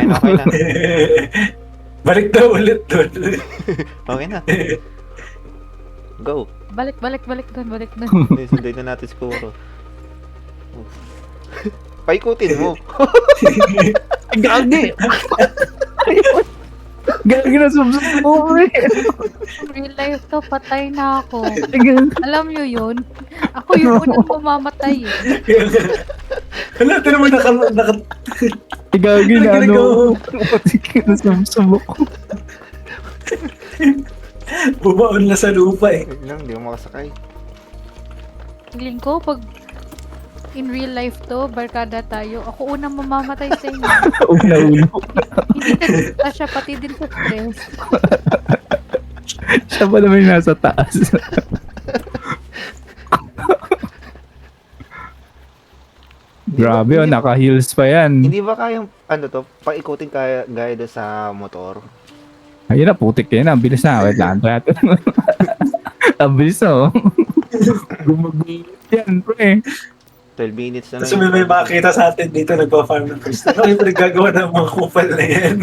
Okay na. Balik daw ulit doon. Okay na. Go. Balik doon, balik doon. Sunday na natin si Kuro. Paikutin mo. Gagi! Gagi na subscribe eh. Real life to, patay na ako. Alam nyo yun? Ako yung unang mamamatay eh. Wala, ito naman naka... Gagi na ano. Patik na subsubok. Bumaon na sa lupa eh. Wait lang, di mo makasakay. Feeling ko, pag in real life to, barkada tayo, ako unang mamamatay sa inyo. Una-uno. Hindi ka siya, pati din sa stress. Siya pa naman yung nasa taas. Grabe oh, naka-heels pa yan. Hindi ba kayang, ano to, paikutin kaya gaya doon sa motor? Ayun na, putik yun. Ang bilis na. Wait lang. Ang bilis na oh. Gumagulit yan, pre. 12 minutes na Tapos may makakita sa atin dito nagpa-farm ng crystal. Ano yung nagagawa ng mga kupal na yan?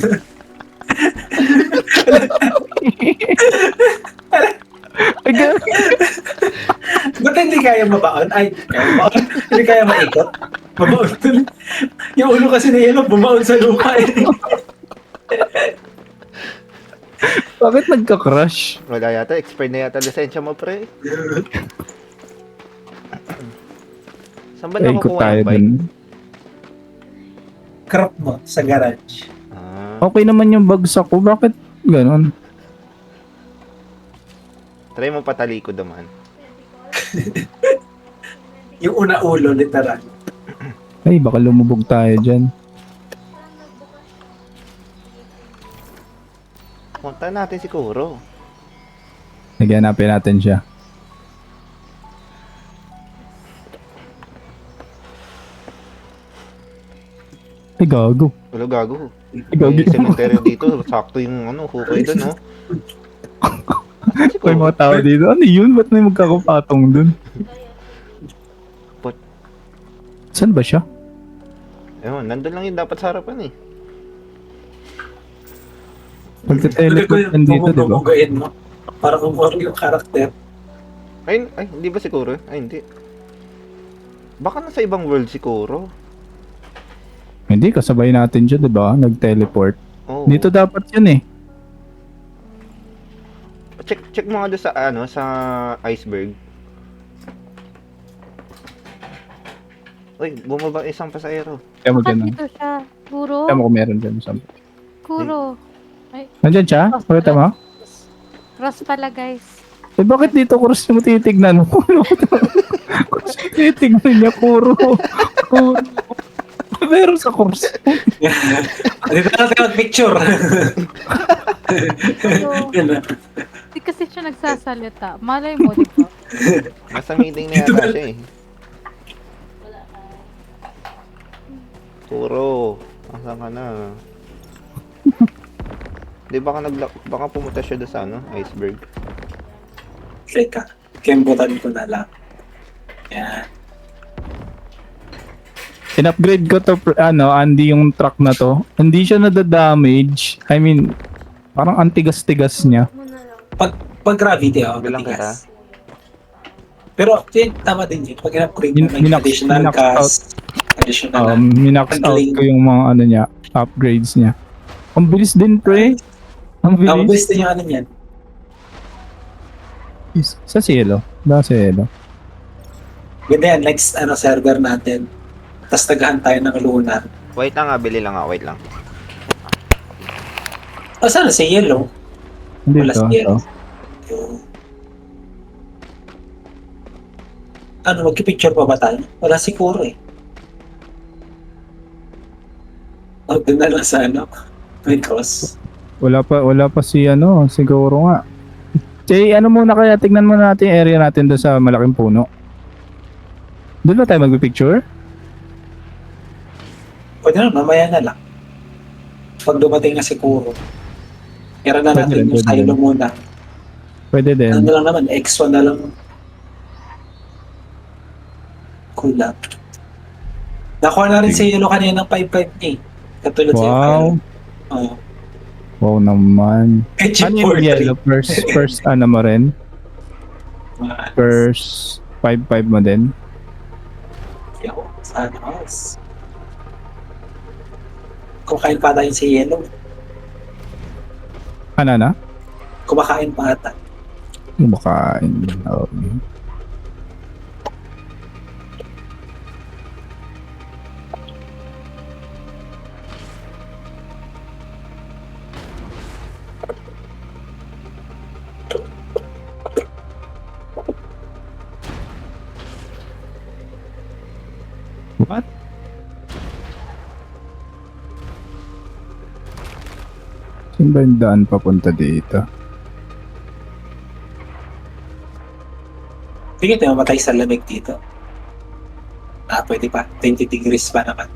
Ay, gagi. Ba't hindi kaya mabaon? Ay, kaya mabaon. Hindi kaya maikot. Mabaon tuloy. Yung ulo kasi na yelo, bumaon sa lupa eh. Bakit nagka-crush? Wala yata, expired na yata lisensya mo, pre. Saan ba Ay, ikot nakukuha tayo yung bike? dun. Crop mo sa garage. Ah, Okay naman yung bagsak ko. Bakit ganon? try mo patalikod naman. Yung una ulo, literal. Ay, baka lumubog tayo dyan. Punta natin si Kuro. Naghanapin natin siya. Ay, gago. Wala gago. Ay, gago. May cemetery dito. Sakto yung ano, hukay doon, no? Si May Kuro. mga tao dito. Ano yun? Ba't may magkakapatong dun? But- Saan ba siya? Ewan, nandun lang yung dapat sa harapan eh. Magte-teleport yan dito, di ba? Bumubugayin mo. Para kumuha yung karakter. Ay, hindi ba si Kuro? Ay, hindi. Baka nasa ibang world si Kuro. Hindi, kasabay natin siya, di ba? Nag-teleport. Oh. Dito dapat yun eh. Check mo nga doon sa ano, sa iceberg. Uy, bumaba isang pasahero. Kaya mo Bakit dyan. dito siya? Kuro? Kaya mo kung meron dyan. Kuro. Nandyan siya? Pakita mo? Cross pala guys. Eh bakit dito cross yung titignan mo? Cross yung titignan niya, puro. Puro. Meron sa cross. Dito na tayo mag-picture. So, Yan na. di kasi siya nagsasalita. Malay mo, di ba? Nasa meeting na yata siya eh. Kuro, asan ka na? Di baka pumunta siya doon sa ano, iceberg. Teka, kembutan ko na lang. Yan. In-upgrade ko to, Andy, yung truck na to. Hindi siya nadadamage. I mean, parang antigas-tigas niya. Pag gravity, Bilang matigas. Pero yun, tama din yun. Pag in-upgrade mo, may Minax additional out. cast, additional Minax out ko yung mga ano niya, upgrades niya. Ang bilis din, pre. Ang Ang bilis. best din yung ano niyan. Sa Cielo. Sa Cielo. Ganda yan, next server natin. Tapos naghahan tayo ng lunar. Wait lang nga, bili lang nga, wait lang. O sana si Yellow. Wala Dito. si Yellow. To. Ano, magkipicture pa ba tayo? Wala si Kuro eh. O, doon na lang sa may cross. Wala pa si siguro nga. Jay, muna kaya tignan mo natin yung area natin doon sa malaking puno. Doon ba tayo magpipicture? Pwede na, mamaya na lang. Pag dumating na si Kuro. Kaya na Pwede natin rin, yung pwede silo rin. muna. Pwede din. Ano lang naman, X1 na lang. Cool lang. Nakuha na rin si Yellow kanina ng 5-5 niya eh. Katulad sa'yo, Wow. Kyle. Oh, Wow naman. Chip Ano yung 43. yellow? First ano mo rin? First 5-5 mo din? Yo, sana mas. Kumakain pa ata yung si Yellow. Ano na? Kumakain pa ata. Kumakain. Oh. What? Saan ba yung daan papunta dito? Tingin tayo mamatay sa lamig dito. Pwede pa. 20 degrees pa naman.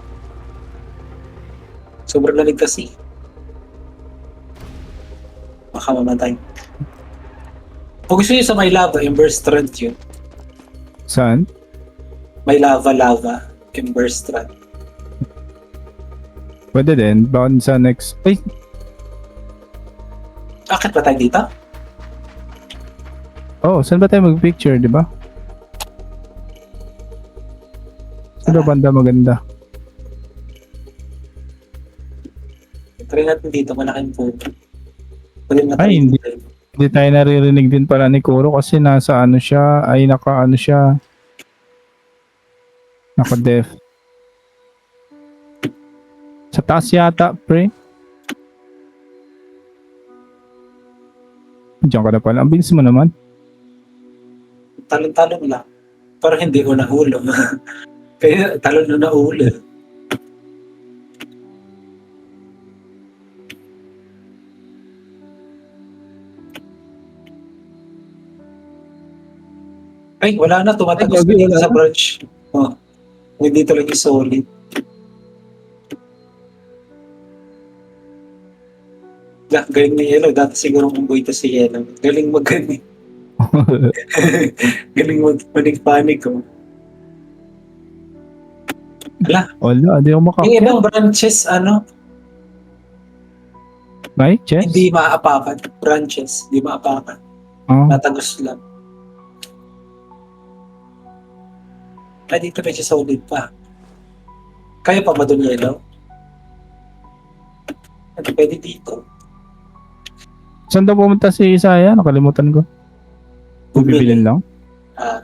Sobrang lamig kasi. Baka mamatay. Kung gusto nyo sa may lava, Ember Strand yun. Saan? May lava, Ember Strand. Pwede din. Baka sa next... Ay! Akit ba tayo dito? Oh, saan ba tayo mag-picture, di ba? Saan ba banda maganda? Try natin dito, malaking puno. Pwede na Ay, hindi. Hindi tayo naririnig din pala ni Kuro kasi nasa ano siya, ay naka ano siya. Naka-def. Sa taas yata, pre. Diyan ka na pala. Ang bilis mo naman. Talon-talon lang. Parang hindi ko nahulo. Kaya talon na nahulo. Ay, wala na. Tumatagos Ay, na dito wala sa na. branch. Oh, hindi talaga solid. Galing ni Yellow. Dati siguro kung buhay to si Yellow. Galing magaling. Galing mag-panic ko. Ala, Wala, di ako yung makakit. ibang branches, May chess? hindi maaapakan. Branches, hindi maaapakan. Ah, Natagos lang. Ay, dito medyo solid pa. Kaya pa ba doon Yellow? Ano pwede dito? saan daw pumunta si Isaya? Nakalimutan ko. Bibilin lang? Ah,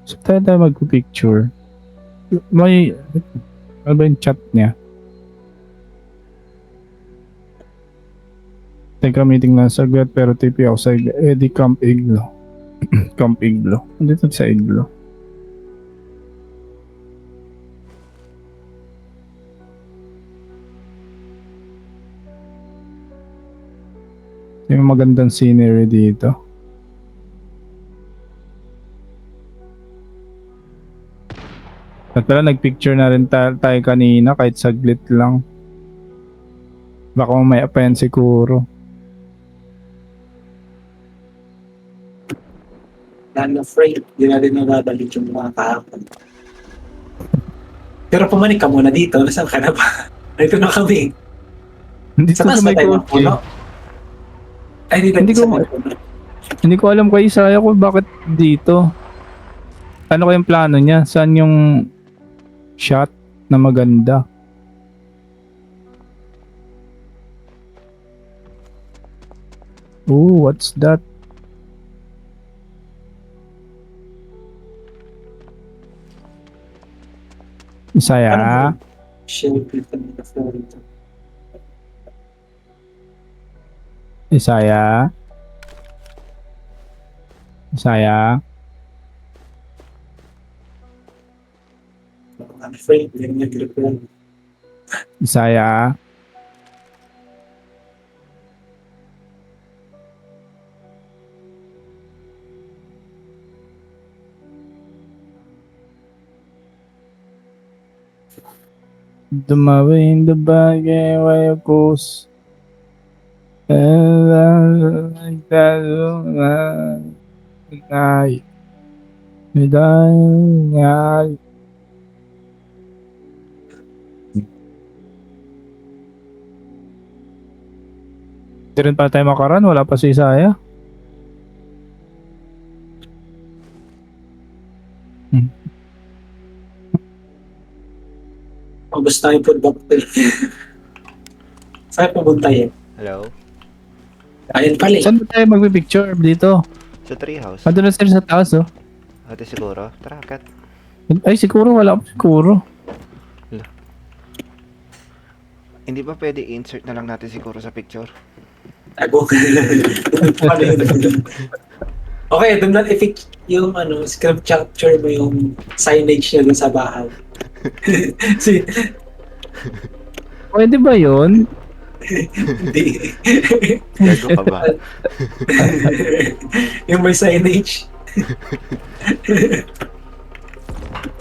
So tayo mag-picture. May... Ano ba yung chat niya? Teka, meeting na saglit pero TP ako sa Eddie Camp Iglo. Camp Iglo. Dito sa Iglo. Yung magandang scenery dito. At pala nagpicture na rin tayo kanina kahit saglit lang. Baka mamaya pa yan siguro. I'm afraid. Hindi na rin nababalik yung mga kahapon. Pero pumanik ka muna dito. Nasaan ka na ba? Dito na kami. Hindi Sa sa taas may na tayo ng kotse. puno. Ay, dito Hindi sa ko- may puno. Hindi ko alam kay Isaya kung bakit dito. Ano kayang plano niya? Saan yung shot na maganda? Ooh, what's that? Isaya? Shield dito na floor ito. Isaya? Isaya? I'm afraid. Hindi nag-reply. Isaya? Dumawin the bagay way of course. And like that, ay, ay, Hindi rin pa tayo makaran, wala pa si Isaya. Ubus na yung food bottle. Saan pumunta yan? Hello? Ayun pala eh. Saan ba tayo magpipicture dito? Sa treehouse. Andun na sila sa taas, oh. Ate siguro. Tara, kat. Ay, siguro, wala pa siguro. Hindi ba pwede insert na lang natin siguro sa picture? Tago. Ano yun? Okay, doon lang i-fix yung script capture mo yung signage niya dun sa bahay. si, Pwede ba yun? hindi. Gago ka ba? Yung may signage.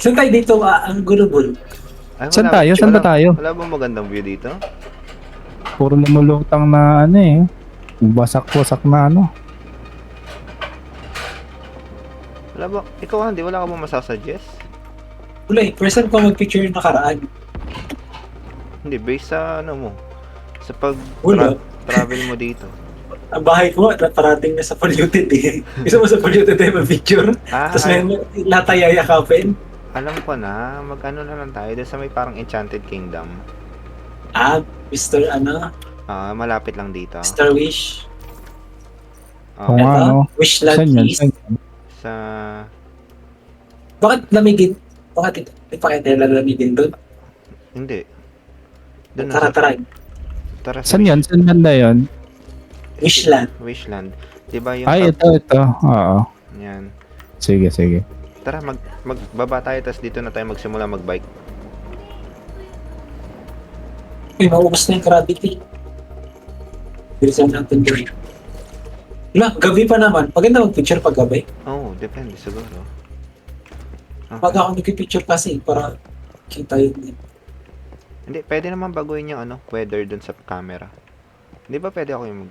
Saan tayo dito? Ang gulubol. Ay, Saan wala- tayo? Saan ba wala- tayo? Wala bang magandang view dito? Puro lumulutang na ano eh. Basak-wasak na ano. Wala ba? Ikaw hindi, wala ka bang masasuggest? Wala eh. First time ko mag-picture yung nakaraan. Hindi, based sa ano mo. Sa pag Wala. travel mo dito. Ang bahay ko, parating na sa polluted eh. Gusto mo sa polluted tayo mag-picture? Ah, Tapos may lahat tayo yayakapin? alam ko na, mag-ano na lang tayo doon sa may parang Enchanted Kingdom. Mr. Malapit lang dito. Mr. Wish. Oo nga, Ito, no? Wishland Saan yan? East. Saan yan? Sa... Bakit lamigin? Bakit ipakita yung lamigin doon? Hindi. Doon Tara, tara. Tara sa Saan yan? Saan banda yun? Wishland. Wishland. Diba yung... Ay, ito. Oo. Yan. Sige, sige. Tara, magbaba tayo, tapos dito na tayo magsimula magbike. Uy, maubos na yung gravity. Bilisan natin doon. Wala, gabi pa naman. Maganda mag-picture pag gabi. Oo, depende siguro. Okay. Pag ako nag-picture kasi para kita yun. Hindi, pwede naman baguhin yung weather dun sa camera. Hindi ba pwede ako yung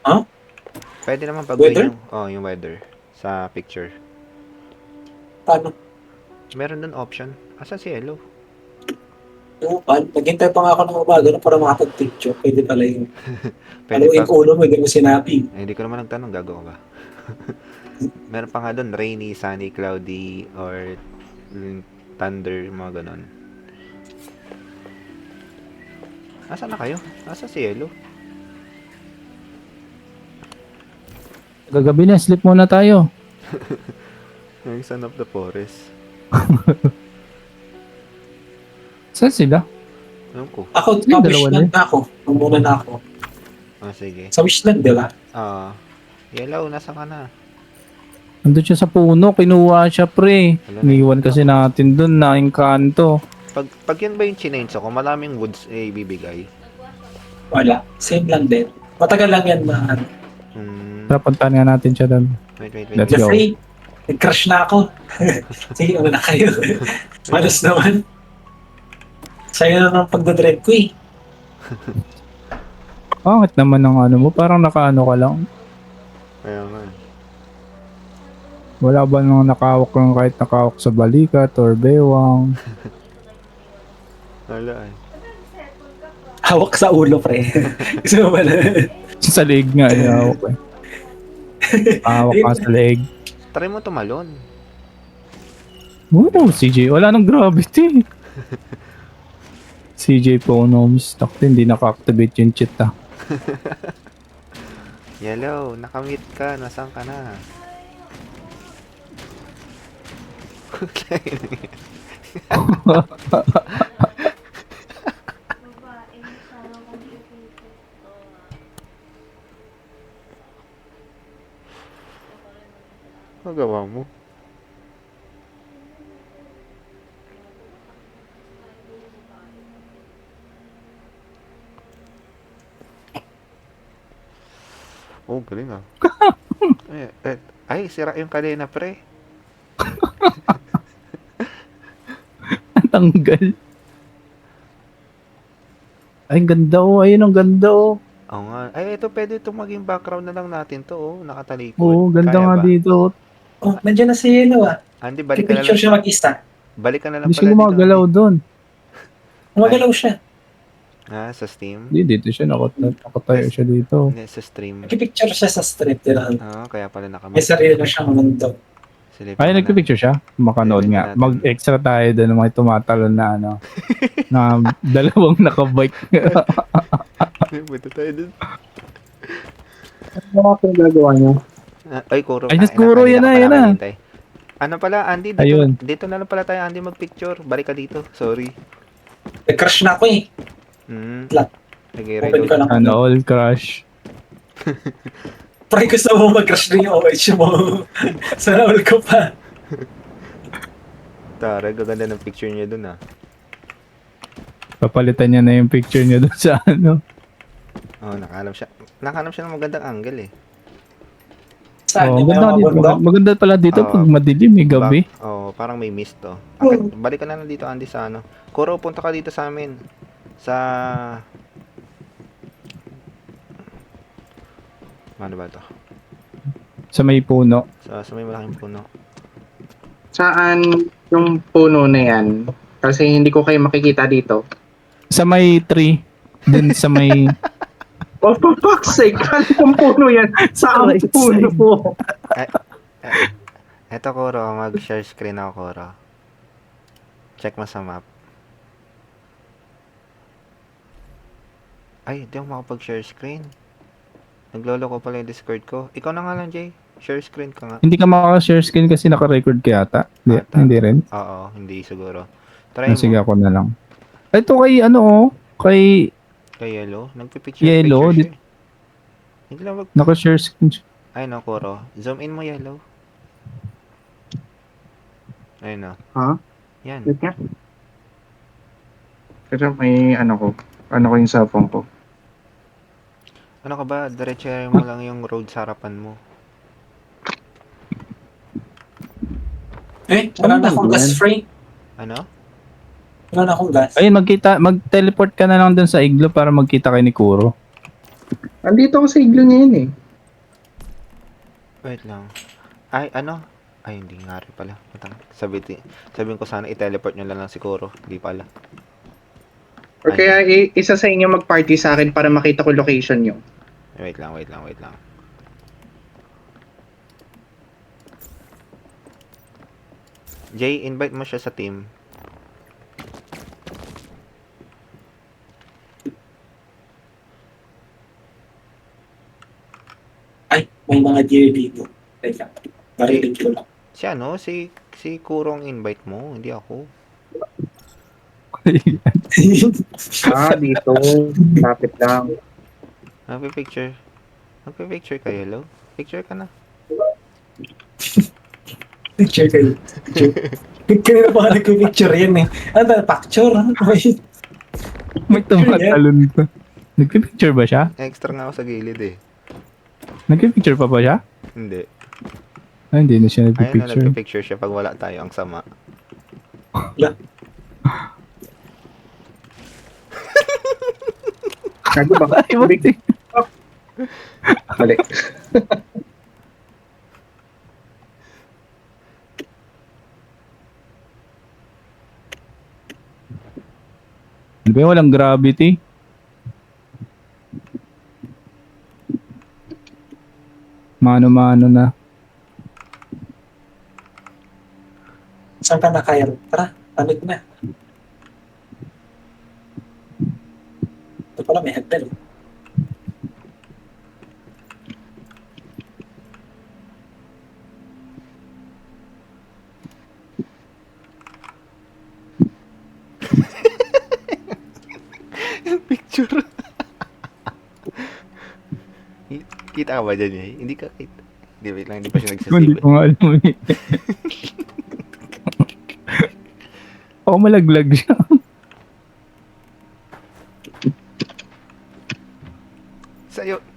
Huh? Pwede naman baguhin Weather? yung weather sa picture. Paano? Meron dun option. Asa si Hello? Naghintay pa nga ako ng umaga na para makapag-picture. Pwede pala yun. Pwede Alam yung ulo mo, hindi mo sinabi. hindi ko naman nagtanong, gago ka ba? Meron pa nga dun, rainy, sunny, cloudy, or thunder, mga ganon. Asa na kayo? Asa si Hello? Gagabi na, sleep muna tayo. Yung son of the forest. Saan sila? Alam ko. Ako, Yung dalawa Wishland na ako. Muna na ako. Sige. Sa Wishland, di ba? Yellow, nasa ka na? Nandun siya sa puno, kinuha siya pre. Wala na. Iniwan kasi natin dun na engkanto. Pag yan ba yung chinenso ko, maraming woods ibibigay. Wala. Same lang din. Matagal lang yan na Tara, puntahan nga natin siya dun. Wait. Let's go. Jeffrey, nag-crush na ako. Sige, una na kayo. Malas naman. Sa'yo na ng pagdadrive ko eh. Bakit naman ang ano mo? Parang nakaano ka lang. Kaya nga. Wala ba nang nakawak lang kahit nakawak sa balikat or bewang? Wala eh. Hawak sa ulo, pre. Gusto mo ba na? Sa leeg nga, hawak eh. Hawak ka sa leeg. Try mo tumalon. Oo, CJ. Wala nang gravity. CJ Ponoms. Takto, hindi naka-activate yung cheat ah. Yellow, nakamute ka. Nasaan ka na? Magawa mo. Oh, galing ah. Ay, sira yung kadena, pre. Tanggal. Ay, ganda oh. Ayun ang ganda oh. Oo nga. Ay, ito pwede itong maging background na lang natin to, oh. Nakatalikod. Oo, ganda Kaya nga ba? dito. Oh, nandiyan na si Yelo ah. Andy, balik ka na Picture lang. siya mag-isa. Balik ka na lang Hindi pala siya gumagalaw dito. doon. Gumagalaw siya. Sa Steam? Hindi, dito siya. Nakatayo siya dito. Hindi, sa stream. Nagpipicture siya sa strip nila. Kaya pala May sarili na siyang mundo. Silipin Ay, mo na. nagpipicture siya. Makanood Silipin nga. natin. Mag-extra tayo doon ng mga tumatalon na ano. Na dalawang nakabike. Punta tayo dun. Ano ako gagawa niyo? Ay, Kuro. Ay, tangina, Kuro, kanina yan ka na, pala yan na. maghintay. Ano pala, Andy? Dito, Ayun. dito na lang pala tayo, Andy, magpicture. Balik ka dito. Sorry. Nag-crush na ako eh. Sige, Open reload. ko lang. Ano, all crush. Pre, gusto mo mag-crush rin yung OH mo. Sana all ko pa. Tara, gaganda ng picture niya dun, Papalitan niya na yung picture niya doon sa ano. Nakahanap siya. Nakahanap siya ng magandang angle, eh. Saan Oh, yung maganda, mga dito, bundok? maganda pala dito pag madilim, may gabi. Parang may mist, to. Balik ka na lang dito, Andy, sa ano. Kuro, punta ka dito sa amin. Sa... Ano ba to? Sa may puno. Sa may malaking puno. Saan yung puno na yan? Kasi hindi ko kayo makikita dito. Sa may tree. Dun sa may... Oh, for fuck's sake! Ano yung puno yan? Saan Right puno side. po? Eto, Kuro, mag-share screen ako, Kuro. Check mo sa map. Ay, di ako makapag-share screen. Naglolo ko pala yung Discord ko. Ikaw na nga lang, Jay. Share screen ka nga. Hindi ka makaka-share screen kasi naka-record ka yata. Hindi, Ata. hindi rin. Oo, hindi siguro. Try Sige, mo. ako na lang. Ito kay ano oh. Kay Kay Yellow. Nagpipicture Yellow, siya. Hindi lang naka-share screen siya. Ay, no, Kuro. Zoom in mo, Yellow. Ayun, no. Ha? Yan. Wait nga. Pero may ano ko. Ano ko yung cellphone ko. Ano ka ba? Diretso mo lang yung road sa harapan mo. Wala na akong gas free. Ano? Wala na akong gas. Ayun, mag-teleport ka na lang dun sa iglo para magkita kay ni Kuro. Andito ako sa iglo niya yun eh. Wait lang. Ay, ano? Ay, hindi nga rin pala. Sabihin ko sana i-teleport nyo lang si Kuro. Hindi pala. Or kaya isa sa inyo mag-party sa akin para makita ko location nyo. Wait lang. Jay, invite mo siya sa team. Ay, may mga deer dito. Teka, narinig ko lang. Si ano? Si Kurong invite mo. Hindi ako. Dito. Lapit lang. Magpipicture. Magpipicture ka, Yellow. Picture ka na. Picture kayo. Kaya na ba nagpipicture yan eh? Ano ba? Picture? May tumatalon pa. Nagpipicture ba siya? Extra nga ako sa gilid eh. Nagpipicture pa ba siya? Hindi. Ay, hindi na siya Ayun na, nagpipicture. nagpipicture siya pag wala tayo. Ang sama. Gago ba? Ay, wag- Mali. Ano ba yun? Walang gravity? Mano-mano na. Saan ka na kaya? Tara, panig na. Ito pala may hagdan. Picture. Kita ka ba dyan eh? Hindi ka kita. Hindi, wait lang. Hindi pa siya Hindi nagsasave. ko nga alam eh. Ako malaglag siya.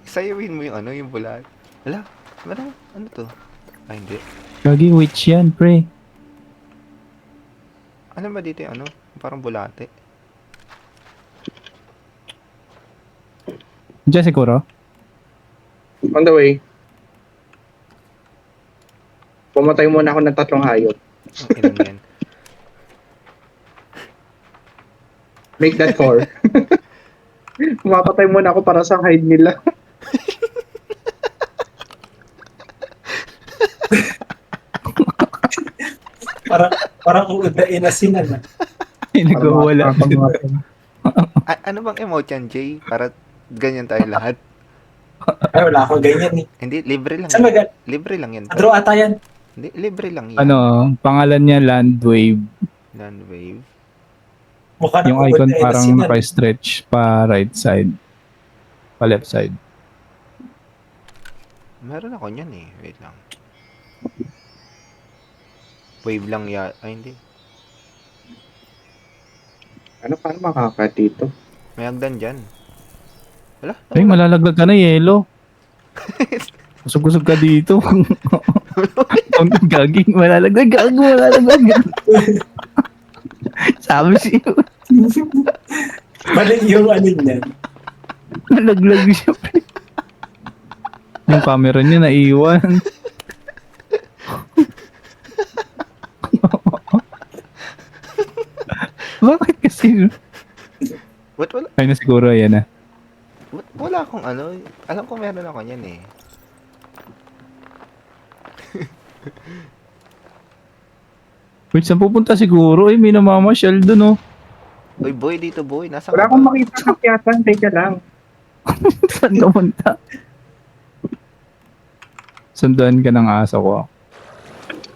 Sayawin mo yung ano, yung bulat. Wala. Ano to? Ay, hindi. Gagi witch yan, pre. Ano ba dito yung ano? Parang bulate. Diyan siguro? On the way. Pumatay muna ako ng 3 hayop. Ang ilan yan. Make that 4. Mapatay muna ako para sa hide nila. Parang, parang uudain na sila na. Ay, nagwawala. Ano bang emote yan, Jay? Para ganyan tayo lahat. Ay, wala akong ganyan eh. Hindi, libre lang Saan yan. ba? Libre lang yan. Draw ata yan. Hindi, libre lang yan. Ano, pangalan niya Landwave. Landwave. Mukha na Yung icon uudain na parang sila. naka-stretch pa right side. Pa left side. Meron ako niyan eh. Wait lang. Wave lang ya. Ay, hindi. Ano, paano makaka dito? May hagdan dyan. Wala? Ay, malalaglag ka na, yelo. Kusog-kusog ka dito. Ang gaging, malalaglag, malalaglag. Sabi siya, Mali yung ano niyan. nalaglag siya. Yung camera niya naiwan. Bakit kasi? Ba't wala? Ay na siguro, yan na. Ba't wala akong ano? Alam ko meron ako niyan eh. Wait, saan pupunta siguro? Ay, may namamasyal dun, oh. Uy, boy, dito boy. Nasa Wala akong makita ng kiyatan. Teka lang. Saan ka punta? Sundan ka ng aso ko.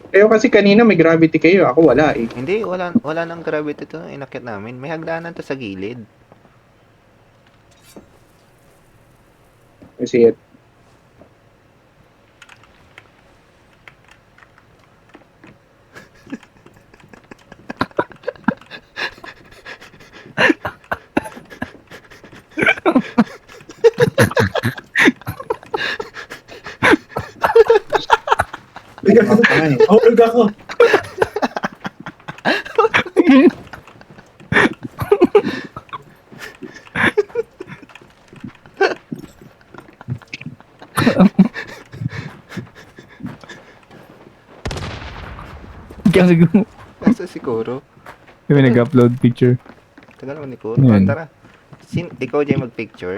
Kayo kasi kanina may gravity kayo. Ako wala eh. Hindi, wala nang gravity to. Inakyat namin. May hagdanan to sa gilid. Kasi ay, Mahulog ako. Gago. Nasa si Kuro. May nag-upload picture. Tagal naman ni Kuro. Yan. Tara. Ikaw dyan mag-picture.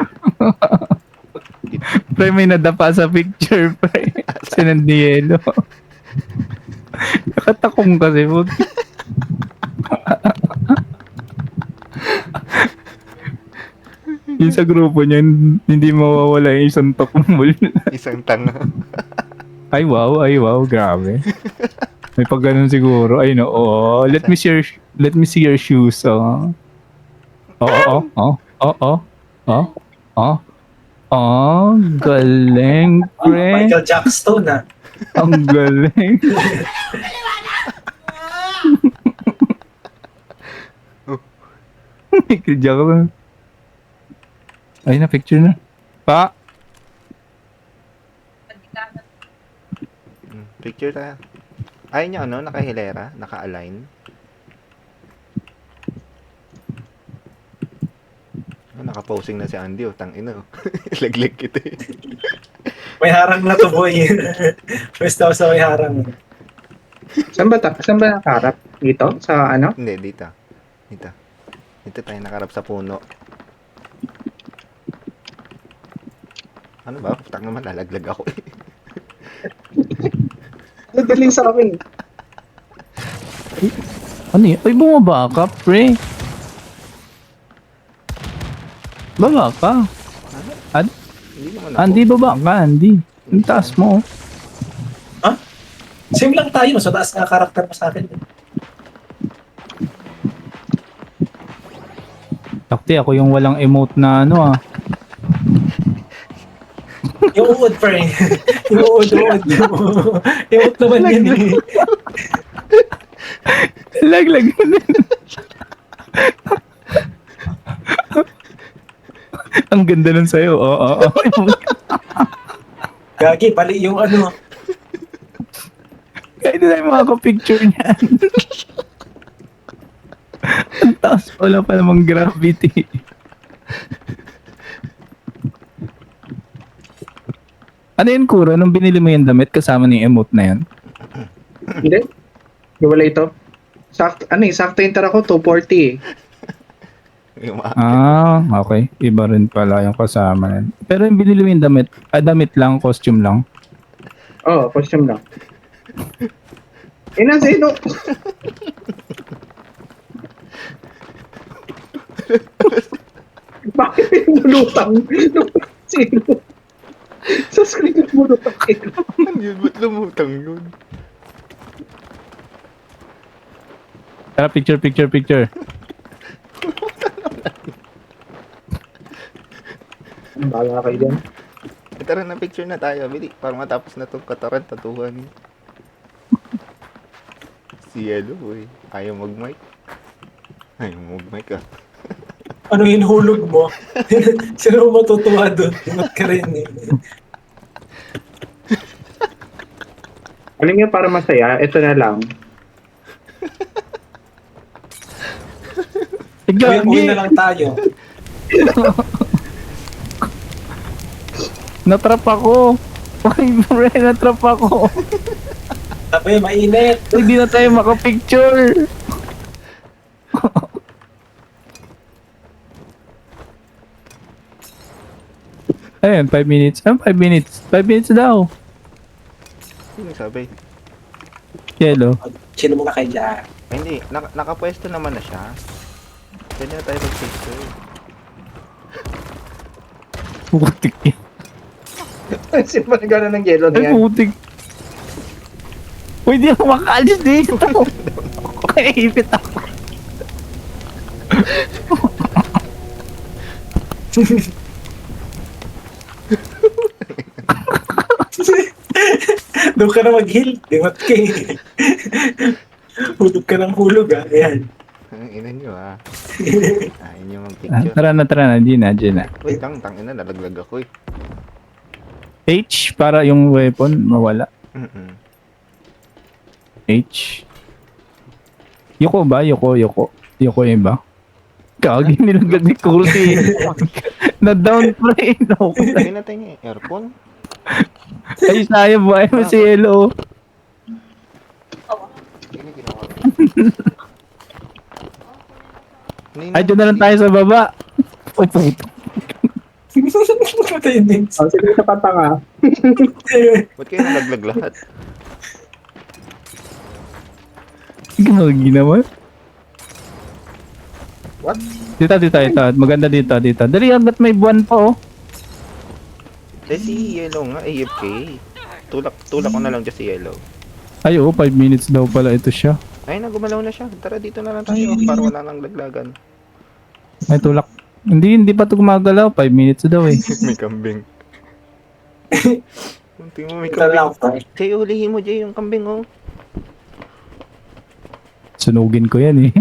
Pre, may nadapa sa picture, pre. Sinand ni Yelo. Nakatakong kasi, wag. Yung sa grupo niya, hindi mawawala yung isang takmul. Isang tanga. Ay, wow, grabe. May pag ganun siguro. Ay, no, oh, let me see your shoes, oh. Oh, galing, pre. Michael Jackson ah. Ang galing. Michael Jackson. Ay, na picture na. Pa. Picture tayo. Ayaw niya ano, nakahilera, naka-align. Naka-posing na si Andy, oh, tangina. Oh. Laglag kita eh. May harang na to boy. Pwesta ako sa may harang. saan ba nakaharap? Dito? Sa ano? Hindi, dito. Dito tayo nakarap sa puno. Ano ba? Putang naman, lalaglag ako eh. Nagaling sa akin. Ano yun? Ay, bumaba ka, pre. Baba ka. Hindi naman ako. Andy, baba ka, Andy. Ang taas mo. Same lang tayo. Sa taas nga karakter mo sa akin. Takti, ako yung walang emote na ano, ah. Yung uod pa rin. Yung uod. Yung uod naman yun eh. Laglag na. Ang ganda nun sa'yo. Oo. Gagi, pali yung ano. Kahit na tayo makaka-picture niyan. Ang taas wala pa namang gravity. Ano yun, Kuro? Nung binili mo yung damit, kasama ni emote na yan? Hindi. Wala ito. Sakto yung tara ko, 240 eh. Yung mga Okay. Iba rin pala yung kasama nun. Pero yung binili mo yung damit, damit lang, costume lang. Oo, costume lang. Ina, sino? Bakit yung mulutang? Sino? Sa screen yung mulutang. ano yun? Ba't lumutang yun? Tara, picture. Bahala kayo dyan. Tara na, picture na tayo. Bili, para matapos na itong katarantatuhan. Si Yellow, boy. Ayaw mag-mic. Ayaw mag-mic ah. Ano hinulog mo? Sino matutuwa doon? Ingat ka rin eh. Alam niyo, para masaya, ito na lang. Uwi na lang tayo. Natrap ako. Ay, pre, natrap ako. Sabi, mainit. Hindi na tayo makapicture. Ayun, 5 minutes. 5 minutes? 5 minutes daw. Sino sabi? Yellow. Chill muna kayo dyan. Ay, hindi. Nakapwesto naman na siya. Pwede na tayo mag-picture. Putik yan. Sino ba nagana ng yellow na Ay, yan? putik. Uy, di ako makaalis dito. Ipit ako. Doon ka na mag-heal. Dimat ka eh. Hulog ka ng hulog ah. Ayan. Ang ina nyo ah. Ayaw nyo Ah, mag-picture. tara na. Di na. Wait lang, tangina, nalaglag ako eh. H para yung weapon mawala. Mm-mm. H. Yoko ba? Yoko yung ba? Kagi nilaglag ni Kursi. Na-down pre. No. Lagyan natin yung aircon. Ay, sayang ba? Ay, si Yellow. Hindi na ginawa. Ay, dyan na lang tayo sa baba. Oh, puto. Patay din. Oh, sige sa patanga. Ba't kayo nalaglag lahat? Gagi naman. What? Dito. Maganda dito. Dali, hanggat may buwan pa, oh. Eh, si Yellow nga, AFK. Tulak ko na lang dyan si Yellow. Ay, 5 minutes daw pala ito siya. Ay, gumalaw na siya. Tara, dito na lang tayo. Para wala nang laglagan. May tulak. Hindi pa ito gumagalaw. 5 minutes daw eh. May kambing. Tingnan mo, may Ito lang kambing. pa. Jay, hulihin mo, Jay, yung kambing, oh. Sunugin ko yan eh.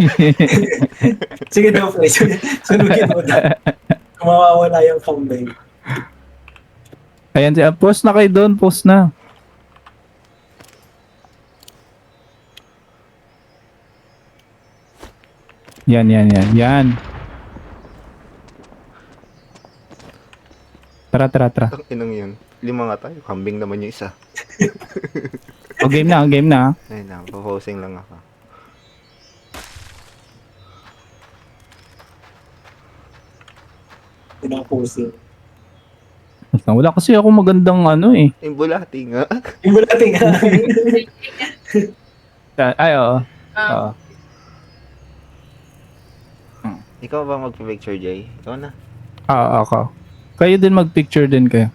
Sige daw, pre. Sunugin mo na. Kung mawawala yung kambing. Ayan, post na kayo doon. Post na. Yan. Tara. Ang inang yun. 5 nga tayo. Kambing naman yung isa. O, game na. Ayun lang, paposing lang ako. Pinapusin. Wala kasi ako magandang ano eh. Yung bulati nga. Yung wala tingnan. Ay, oo. Oo. Ikaw ba mag-picture, Jay? Ikaw na. Ako. Kayo din mag-picture din kayo.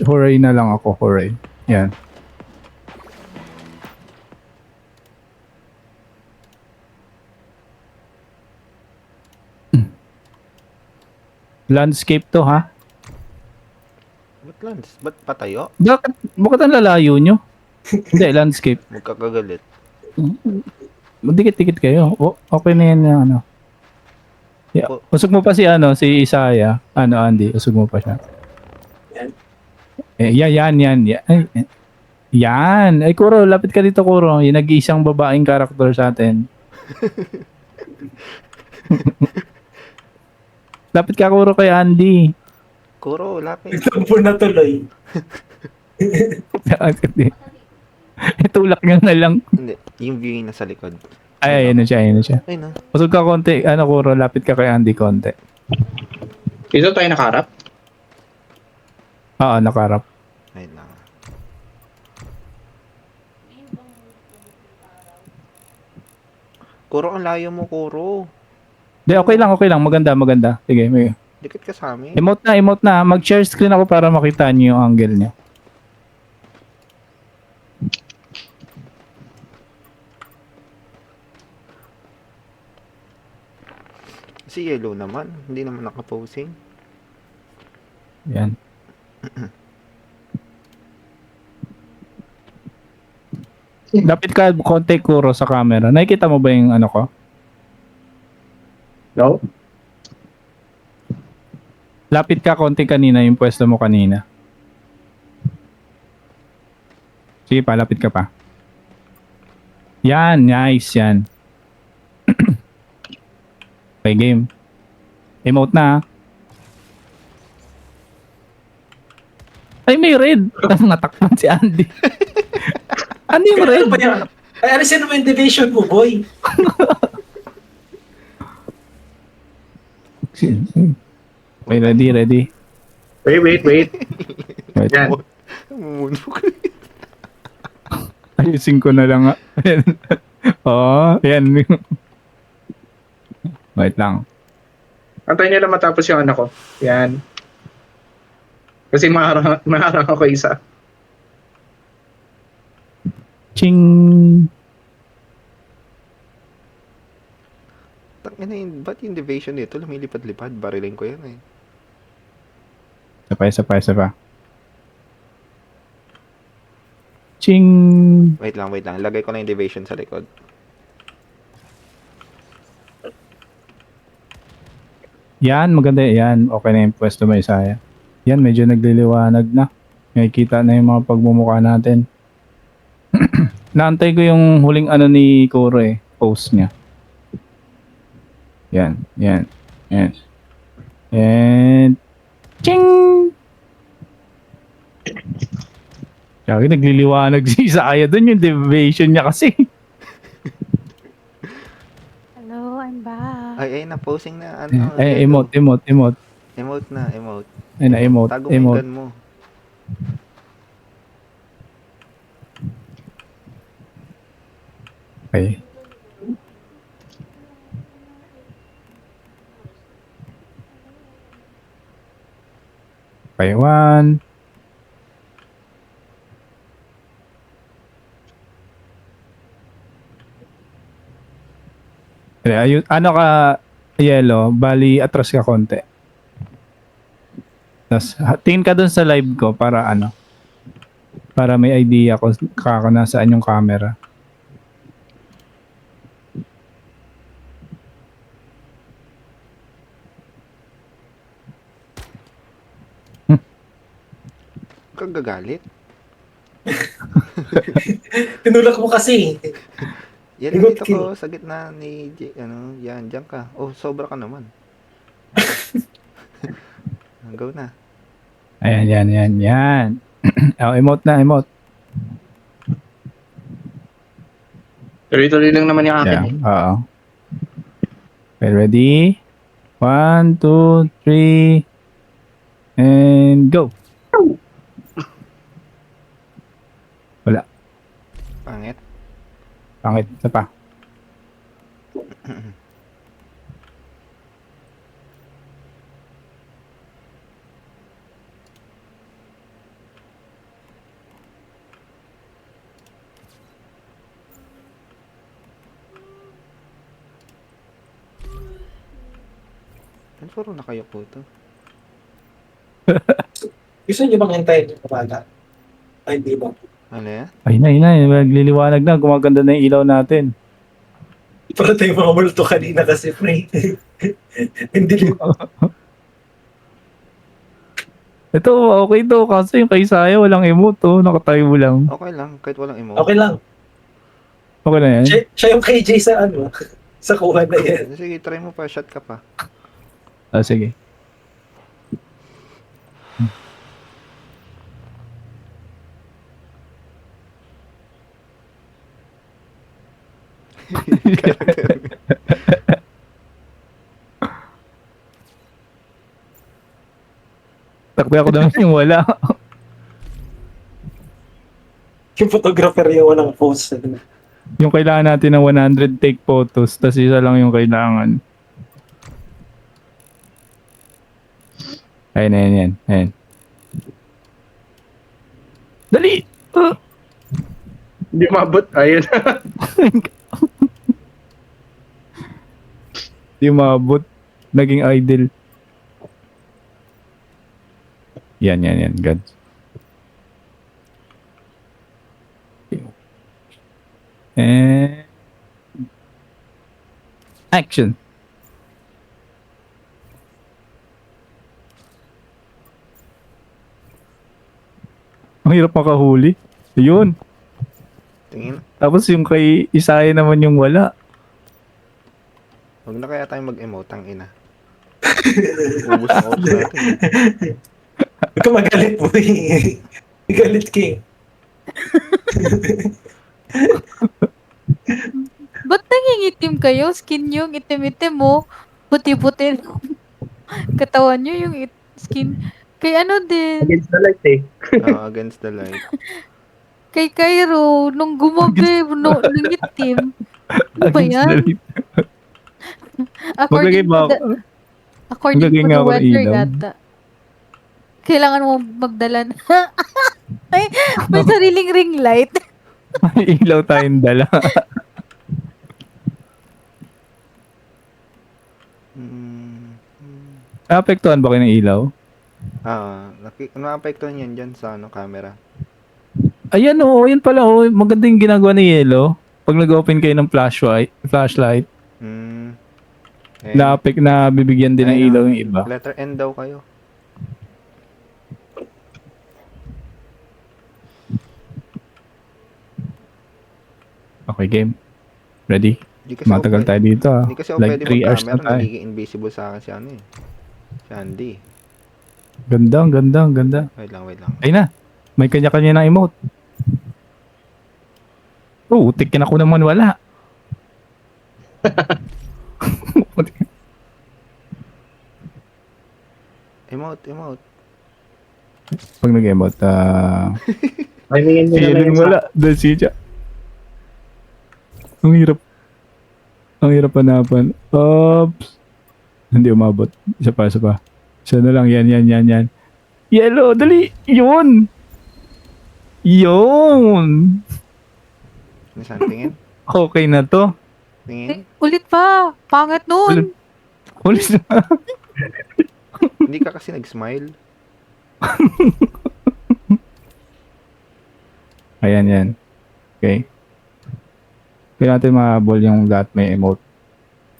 Hooray na lang ako, hooray. Yan. Landscape to, ha? Ba't lands? Ba't patayo? Bakit ang lalayo nyo? Hindi, landscape. Magkakagalit. Dikit-dikit kayo. Okay na yan na ano. Yeah. Usog mo pa si si Isaiah. Andy, usog mo pa siya. Yan. Yan. Yan. Ay, Kuro, lapit ka dito, Kuro. Yung nag-iisang babaeng karakter sa atin. Lapit ka, Kuro, kay Andy. Kuro, lapit. Nagtampo na tuloy. Itulak nyo na lang. Hindi, yung view yung nasa likod. Ay, ayun na siya, ayun na siya. Ay, no. Pasog ka konti, Kuro, lapit ka kay Andy konti. Dito tayo nakaharap. Oo, nakarap. Wait lang. Kuro, ang layo mo, Kuro. Di, okay lang. Maganda, maganda. Sige, may. Dikit ka sa amin. Emote na. Mag-share screen ako para makita niyo yung angle niya. Si Yellow naman. Hindi naman nakaposing. Yan. Lapit ka konti, Kuro, sa camera. Nakikita mo ba yung ano ko? No? Lapit ka konti kanina, yung pwesto mo kanina. Sige pa, lapit ka pa. Yan, nice, yan. Okay, game. Emote na. Ay, may red. Natakpan si Andy. Ano yung red? Ano ba yan? Ay, ano sino yung division mo, boy? Okay, ready. Wait. Wait. Yan. Mumunog. Ayusin ko na lang nga. Oo, yan. Wait lang. Antayin nyo lang matapos yung anak ko. Yan. Kasi maharang ako isa. Ching! Tangina yun, ba't yung division nito lumilipad-lipad? Barilin ko yan eh. Isa pa. Ching! Wait lang. Lagay ko na yung division sa likod. Yan, maganda yan. Okay na yung pwesto mo, Isaya. Yan, medyo nagliliwanag na. Nakikita na yung mga pagmumukha natin. Naantay ko yung huling ano ni Kuro eh. Post niya. Yan. And... Ching! Kaya nagliliwanag si Isaya doon yung deviation niya kasi. Hello, I'm back. Ay, na-posing na. Ano, Emote. Emote na. Ay na, emote. Tago mo yung gun mo. Okay. Okay, one. Ayun, ano ka, Yellow, bali atras ka konti. Tapos, tingin ka dun sa live ko para ano, para may idea ko nasaan yung camera. Kagagalit. Tinulak mo kasi. Yan Igot dito ko sa gitna ni yan, diyan ka. Oh, sobra ka naman. Go na. Ayan, yan. Oh, emote na, emote. Tuloy-tuloy lang naman yung akin. Yeah, oo. Okay, ready? 1, 2, 3, and go. Wala. Pangit. Pangit. Isa pa. Ano puro na kayo po to? Gusto niyo bang hintayin yung kumala? Ay, di ba? Ano yan? Ay na. Nagliliwanag na. Gumaganda na yung ilaw natin. Para tayo mga multo kanina kasi, pre. Hindi Ito, okay to. Kasi yung kay Saya, walang emote to. Nakatayo lang. Okay lang, kahit walang emote. Okay lang. Okay na yan. Siya yung KJ sa ano, sa kuha na yan. Sige, try mo pa, shot ka pa. Ah, sige. Character. Takbo ako naman yung wala. Yung photographer yung walang post. Ano. Yung kailangan natin ng 100 take photos, tas isa lang yung kailangan. Ayun, ayun, ayun. Ayun. Dali! Hindi mabot. Ayun. Di maabot. Naging idol. Yan, yan, yan. God. And... Action. Ang hirap makahuli. Ayun. Tingin, Tapos yung kay Isaya naman yung wala. huwag na kaya tayo mag-emote, ang ina. Ubus ang oras natin. Huwag ka magalit mo eh. Galit king. Ba't nangingitim kayo? Skin nyo, yung itim-itim mo. Puti-puti. Katawan nyo yung skin. Kay ano din, Against the light eh. Against the light. kay Cairo, nung gumabi, nangitim. Ano ba yan? Maglagay According ba to the, ako? according Maglagay to nga the ako ng weather ilaw. yata. Kailangan mo magdala na. Ay, may sariling ring light. May ilaw tayong dala. Mm, Naapektuhan ba kayo ng ilaw? naapektuhan yan dyan sa camera. Ayan oo, yun pala oh. Maganda yung ginagawa ni Yellow. Pag nag-open kayo ng flashlight, Mm, na bibigyan din ng ayun, ilaw yung iba. letter N daw kayo. Okay, game. Ready? Di kasi Matagal ako tayo dito ah. Hindi kasi ako Like pwede 3 hours na mag-camera, tayo. nagiging invisible sa akin si ano eh. Si Andy. Ganda, ang ganda, ang ganda. Wait lang. Ay na, may kanya-kanya ng emote. Oh, tikin ako naman wala. Emote. Pag nag-emote, I mean, si Ellen wala. Dahil siya. Ang hirap. Ang hirap hanapan. Oops. Hindi umabot. Isa pa. Isa na lang. Yan. Yellow, dali. Yun. Nasaan? Tingin? Okay na to. Tingin? Ulit pa. Pangat nun. Ulit na. Hindi ka kasi nag-smile. Ayan, yan. Okay. Kaya natin mahabol yung lahat may emote.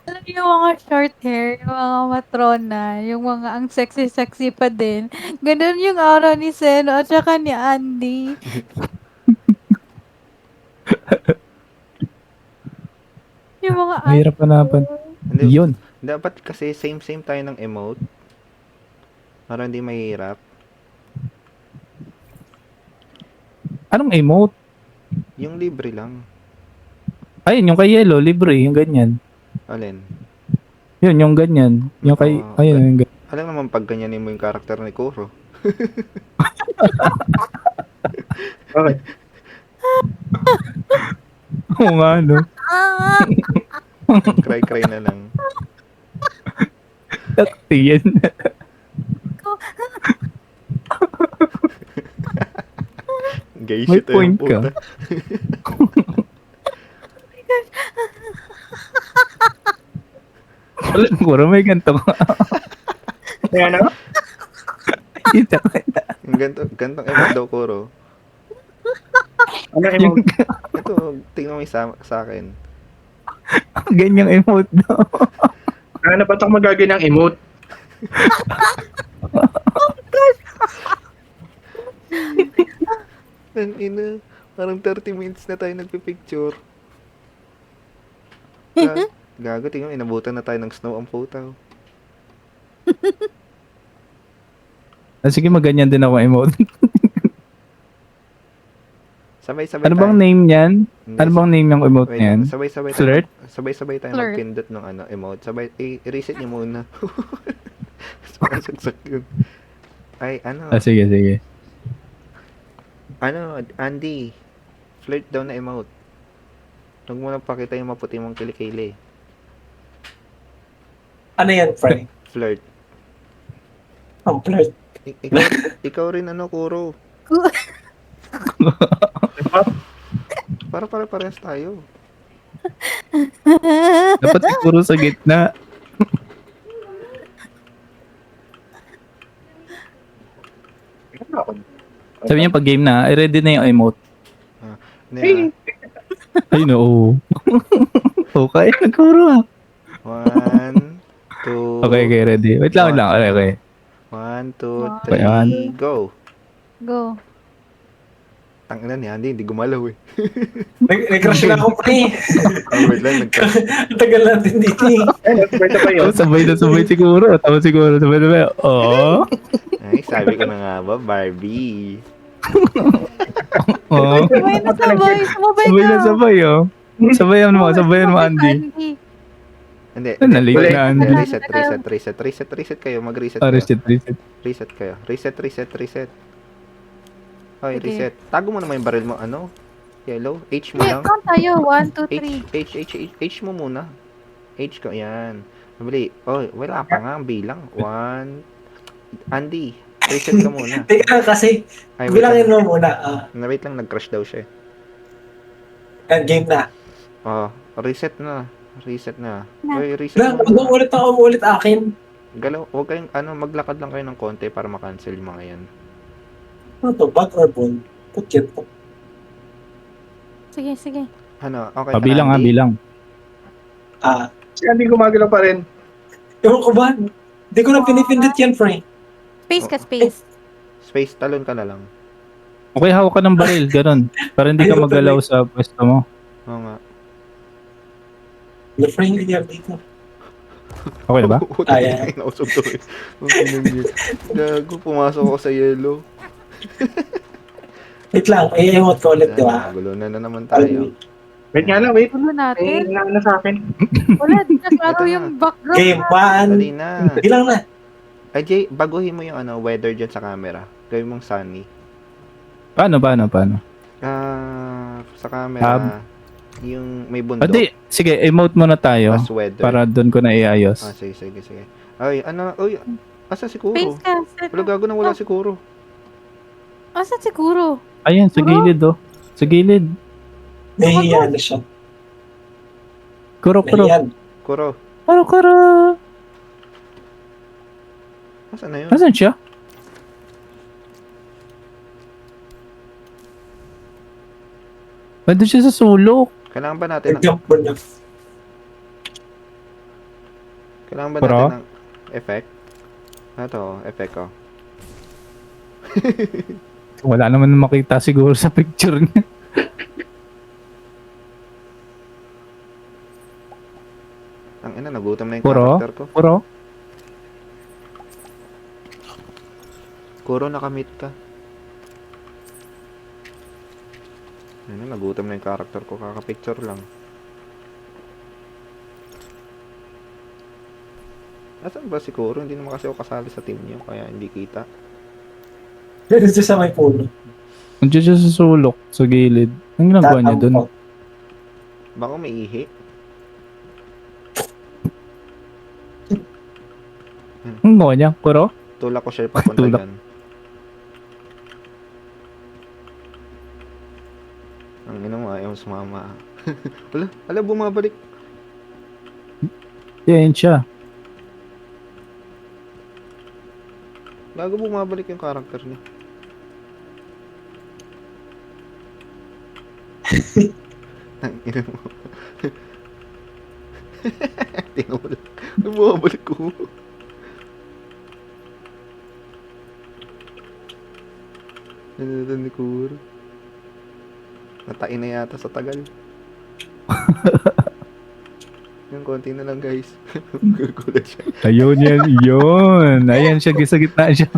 Alam niyo yung mga short hair, yung mga matrona, yung mga ang sexy-sexy pa din. Ganun yung aura ni Seno at saka ni Andy. Yung mga Mahirap hanapan. Hindi, Yun. dapat kasi same tayo ng emote. Para hindi mahirap. Anong emote? Yung libre lang. Ayun, yung kay Yellow, libre, yung ganyan. Alin? Yun, yung ganyan. Yung kay, Oo. ayun, yung ganyan. Alam naman pag ganyanin mo yung karakter ni Kuro. Okay. Oo nga, no? Cry na lang. Takti yan. Gay May shit eh, point puta. ka. Siguro may ganito ka. Kaya na? Kita ko. Yung gantong emote daw, Kuro. Ano yung Ito, tingnan mo yung sa akin. Ganyang emote daw. ano ba itong magagawin ng emote? Ang ina, parang 30 minutes na tayo nagpipicture. Gago, tingnan mo, inabutan na tayo ng snow ang photo. Sige, maganyan din ako emote. Sabay-sabay Ano bang tayo. name niyan? Hindi, Ano bang name ng emote wait, niyan? sabay-sabay tayo. Flirt? Sabay-sabay tayo Flirt. magpindot ng emote. I-reset niyo muna. Sumasagsak yun. Ay, Sige, sige. Andy. Flirt daw na emote. Huwag mo lang pakita yung maputi mong kilikili. Ano yan, Frank? Flirt. Ang flirt. Ikaw rin Kuro. Para parehas tayo. Dapat siguro sa gitna. Sabi niya pag game na, ready na yung emote. Hindi, Ay, no. Okay, nagkuro ah. 1, 2, Okay, ready. Wait lang. Okay. 1, 2, Okay, 3, go. Go. Tangina ni Andy, hindi gumalaw eh. Nag-crush na ako, pre. Wait lang, Ang tagal natin dito eh. Sabay-sabay yun. Sabay siguro. Sabay. Oo. Ay, sabi ko na nga ba, Barbie. Oo. Sabay na sabay. Sumabay Sabay ka. na sabay, oh. Sabayan mo, Sumabay ka, Andy. Hindi. Nalate Ulit. na, Andy. Reset kayo. Mag-reset Oh, kayo. reset. Reset kayo. Reset. Okay, Sige. reset. Tago mo naman yung baril mo, yellow. H mo Wait, lang. count tayo. 1, 2, 3. H mo muna. H ko, yan. Mabili. Oh, wala pa nga ang bilang. 1. Andy, reset ka muna. Teka kasi, Ay, wait bilangin lang. mo muna. Wait lang, nag-crash daw siya. Game na. Oh, reset na. Na. Oy, reset Lang, mo muna. ulit akin. Galaw, huwag kayong, maglakad lang kayo ng konti para makancel yung mga yan. Ano to, bag or ball? Put yan po. Sige. Okay ka Pabilang na, Andy? bilang. Si Andy gumagalaw pa rin. Ewan ko ba? Hindi ko na pinipindot yan, Frank. Space ka, space. Space, talon ka na lang. Okay, hawak ka ng baril, ganun. Para hindi ka Ayaw magalaw sa pwesto mo. Oo nga. The Frank yan dito. Okay na ba? Ayan. Nausog to eh. Ang kinang yun. Gago, pumasok ako sa yellow. Wait lang, i-emote ko ulit, di ba? Gulo na naman tayo. Wait nga lang, wait. Tulo natin. Na sa akin. Wala, di na klaro Ito na. yung background. Game natin. 1. Dali na. Bilang na. Ay, Jay, baguhin mo yung weather dyan sa camera. Gawin mong sunny. Paano? Sa camera, yung may bundok. Adi, sige, emote muna tayo. As weather. Para doon ko na iayos. Sige. Ay, asa si Kuro? Space ka. Wala gago na wala si Kuro. Asa siguro? Ayan, sa gilid, oh. Sa gilid. Nahihiya na siya. Kuro. Nahihiyan. Kuro, Kuro. asa na yun? Nasaan siya? Nandun siya sa sulok. Kailangan ba natin ng, Nag-jump mo na. natin ng effect? Effect ko. Wala naman makita siguro sa picture niya. Ang nagutom na yung Kuro? character ko. Kuro, nakamit ka. Nagutom na yung character ko. Kaka-picture lang. Asan ba si Kuro? Hindi naman kasi ako kasali sa team niyo. Kaya hindi kita. Dito sa may puno. Nandiyan siya sa sulok, sa gilid. Anong ginagawa niya doon? Tatampok. Baka may ihi. Anong gawa niya? Kuro? Tulak ko siya papunta Tulak. dyan. Ang ina mo, ayaw sumama. Ala, bumabalik. Yan siya. Bago bumabalik yung character niya. Ang ina mo. Tingnan mo lang. Bumabalik ko. Nanatan ni Kuro. Natain na yata sa tagal. Yung konti na lang guys. Gugulat siya. Ayun yan. Ayan siya, sa gitna siya.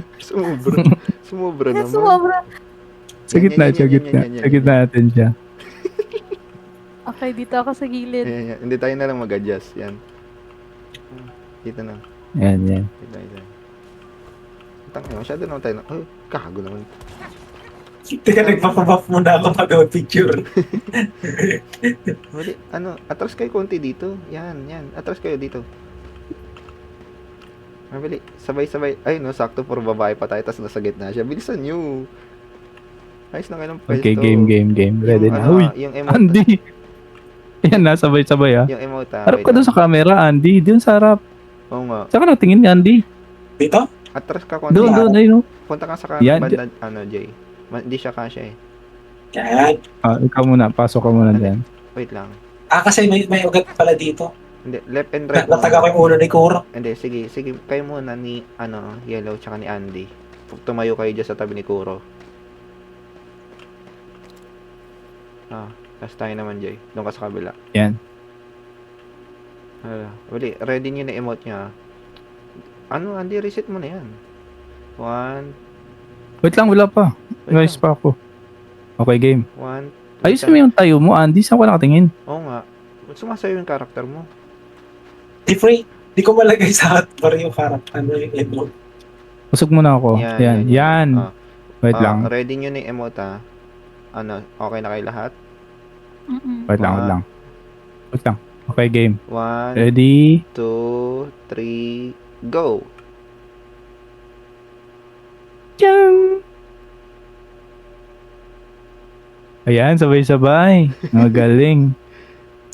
Sumobra naman. Sumobra. Sa gitna, sa gitna. Sa gitna natin siya. Okay, dito ako sa gilid. Yan. Hindi tayo na lang mag-adjust. Yan. Dito na. Yan, yan. Dito. Tangina, masyado naman tayo. Ay, kago naman. Teka, nagpapabuff muna ako pag-picture. Wali, atras kayo konti dito. Yan. Atras kayo dito. Mabili, sabay-sabay. Ay, no, sakto for babae pa tayo, tapos nasa gitna siya. Bilisan nyo. Ayos na kayo ng pwesto. Okay, game. Ready na. Uy, Yung emote. Andy! Yan na, sabay-sabay ah. Yung emote, Harap wait ka doon lang. sa camera, Andy. Doon sa harap. Oo nga. Saan ka nagtingin, Andy? Dito? Atras ka konti. Doon, ayun. Punta ka sa Yan, kanan banda, Jay. Hindi siya kasya eh. Yan. Ikaw muna, pasok ka muna dyan. Wait lang. Kasi may ugat pala dito. Hindi, left and right. Nataga ko yung ulo ni Kuro. Hindi, sige. Kayo muna ni, Yellow, tsaka ni Andy. Tumayo kayo dyan sa tabi ni Kuro. Tapos tayo naman, Jay. Doon ka sa kabila. Yan. Wali, ready nyo na emote niya. Andy, reset mo na yan. 1, Wait lang, wala pa. wait Guys lang. pa ako. Okay, game. 1, Ayusin mo yung tayo mo, Andy. Saan ka nakatingin? Oo nga. Ba't sumasayo yung karakter mo? Di free. Di ko malagay sa hotbar yung yung emote. Usog muna ako. Yan. Wait lang. Ready nyo na yung emote, okay na kayo lahat? Mm-mm. Wait lang. Okay, game. 1, Ready? 2, 3, go! Tiyang! Ayan, sabay-sabay. Magaling.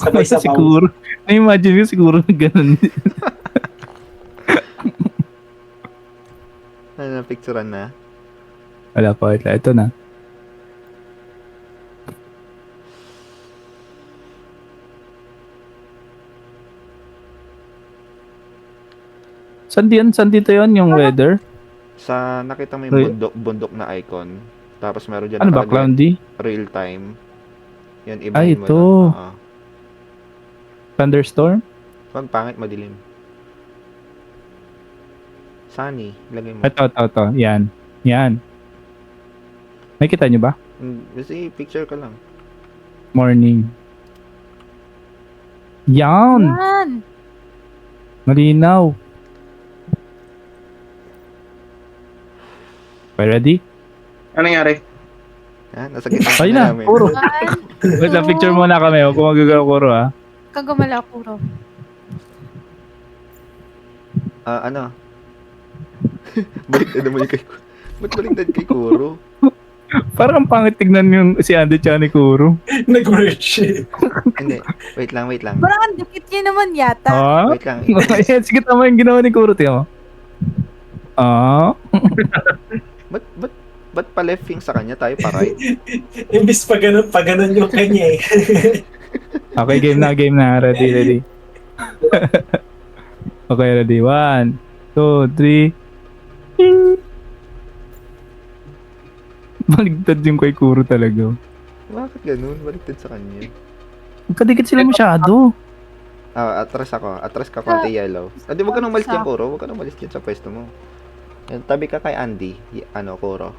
Sabay sa Siguro. Na-imagine ko siguro na ganun. Napicturean na? Wala pa, wait lang. Ito na. Saan dito yon yung weather? Sa nakita mo yung Real- bundok na icon. Tapos meron dyan Ano ba, nakalagay, cloudy? real time. Yan, Ay, ibahin mo ito. lang. Oo. Thunderstorm? Wag pangit, madilim. Sunny, lagay mo. Ito. Yan. Nakita nyo ba? Kasi picture ka lang. Morning. Yan! Yan. Malinaw. Okay, ready? Ano nangyari? Yan, nasa gitna Ayun na na, namin. puro. One, Wait lang, picture muna kami. Huwag kung magagawa ko ha. kang gumala puro. Baliktad naman yung kay Kuro. Ba't baliktad kay Kuro? Parang ang pangit tignan yung si Andy tsaka ni Kuro. Nag-merge. Hindi, wait lang. Parang ang dikit niya naman yata. Ha? Wait lang. Ayan, sige tama yung ginawa ni Kuro. Tiyan mo. Ba't pa left yung sa kanya, tayo pa right? Imbis pa ganun yung kanya eh. Okay, game na. Ready. Okay, ready. 1, 2, 3. Baligtad yung kay Kuro talaga. Bakit ganun? Baliktad sa kanya. Magkadikit sila masyado. Atras ka konti yellow. Di wag ka nang malis dyan, Kuro. Wag ka nang malis dyan sa pwesto mo. Yan, tabi ka kay Andy. Kuro.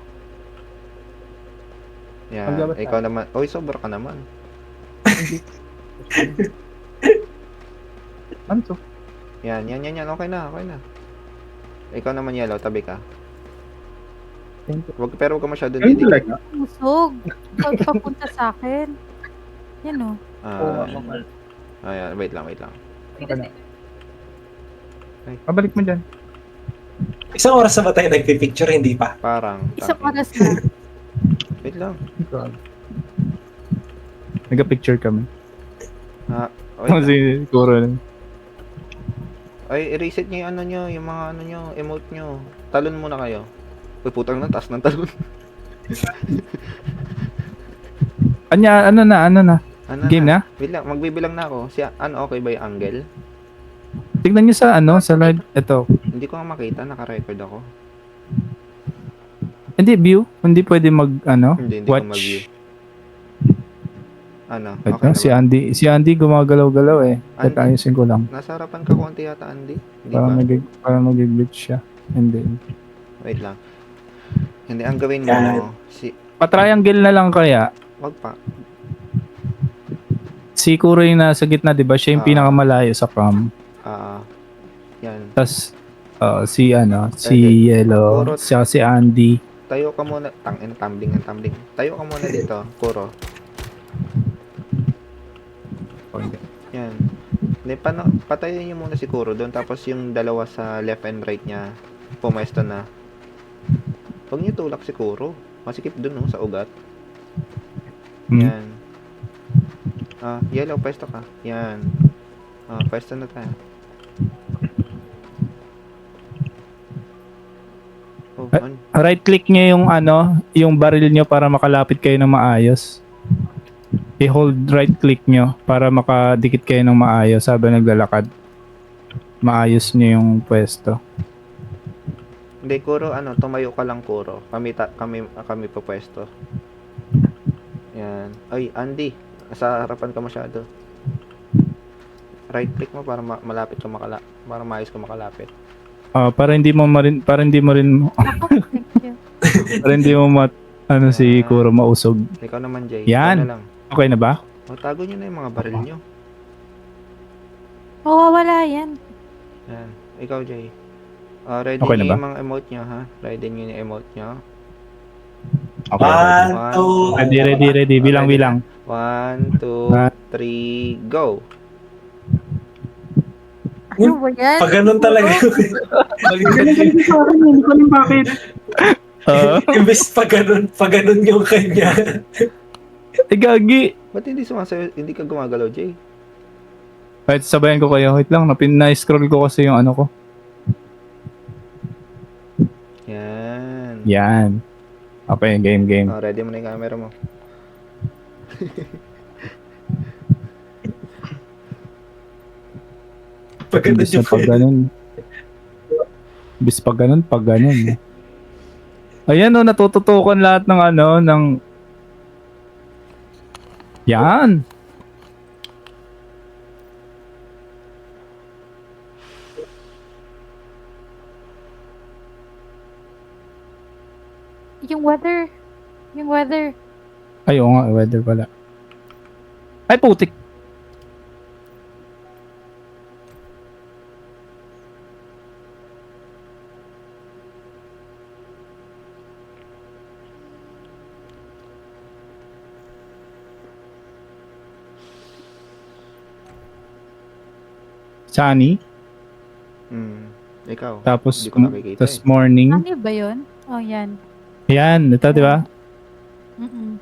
Yan, Pagdabat ikaw naman. Oy, sobra ka naman. Ano to? Yan. Okay na. Ikaw naman yellow, tabi ka. Pero wag ka masyado Ayun didikit. talaga. Busog. Pagpapunta sa akin. Yan o. Ayan, wait lang. Pabalik mo dyan. Isang oras na ba tayo nagpipicture? Hindi pa. Parang. Isang tangin. oras na. Wait lang. Nagka-picture kami. Wait lang. Si Kuro. Ay, i-reset nyo yung mga emote nyo. Talon muna kayo. Uy, putang na, taas ng talon. Ano na? Game na? Wait lang, magbibilang na ako. Okay ba yung angle? Tignan nyo sa sa live. Ito. Hindi ko nga makita, naka-record ako. Hindi, view. Hindi pwede Hindi ko watch. mag-view. Ito, Okay si na ba? Andy gumagalaw-galaw eh. Andy? Teka, ayusin ko lang. Nasa harapan ka konti yata, Andy? Hindi ba? Parang mag-glitch siya. And then, Wait lang. Hindi, ang gawin mo, Yan. Pa-triangle na lang kaya. Wag pa. Si Kuro yung nasa gitna, di ba? Siya yung Ah. pinakamalayo sa cam. Yan. Tapos, si Okay. Yellow, Kuro. siya si Andy. Tayo ka muna. Tumbling. Tayo ka muna dito, Kuro. Yan. Hindi, patayin niyo muna si Kuro doon. Tapos yung dalawa sa left and right niya, pumesto na. Huwag niyo tulak si Kuro. Masikip doon sa ugat. Hmm. Yan. Yellow, pwesto ka. Yan. Pwesto na tayo. Oh, Right click niyo yung baril niyo para makalapit kayo ng maayos. I-hold right click niyo para makadikit kayo ng maayos habang naglalakad. Maayos niyo yung pwesto. Hindi, Kuro, tumayo ka lang, Kuro. Kami pupwesto. Yan. Ay, Andy, sa harapan ka masyado. Right click mo para malapit ka para maayos ka makalapit. Para hindi mo rin Ako, thank you. para hindi mo si Kuro mausog. Ikaw naman, Jay. Yan. Ikaw na lang. Okay na ba? Tago nyo na yung mga baril nyo. Oo, wala yan. Yan. Ikaw, Jay. Ready Okay na nyo ba? yung mga emote nyo, ha? Ready nyo yung emote nyo. Okay. One, One, two. Ready. Bilang. 1, 2, 3, go! Ano ba yan? Pag ganun talaga. Hindi ko alam bakit. Imbes pag ganun yung kanya. Gagi. Ba't hindi ka gumagalaw, Jay? Kahit sabayan ko kayo. Wait lang, na-scroll ko kasi yung ko. Yan. Yan. Okay, game. Ready mo na yung camera mo. Pag ganun Imbis na yung pag ganun. Imbis pag ganun. Ayan natututukan lahat ng ng... Yan! Yung weather. Ay, oo nga, weather pala. Ay, putik! Sunny, Ikaw. tapos Hindi ko nakikita morning. Ano ba yun? Oh, yan. Yan, ito, di ba? Mm-mm.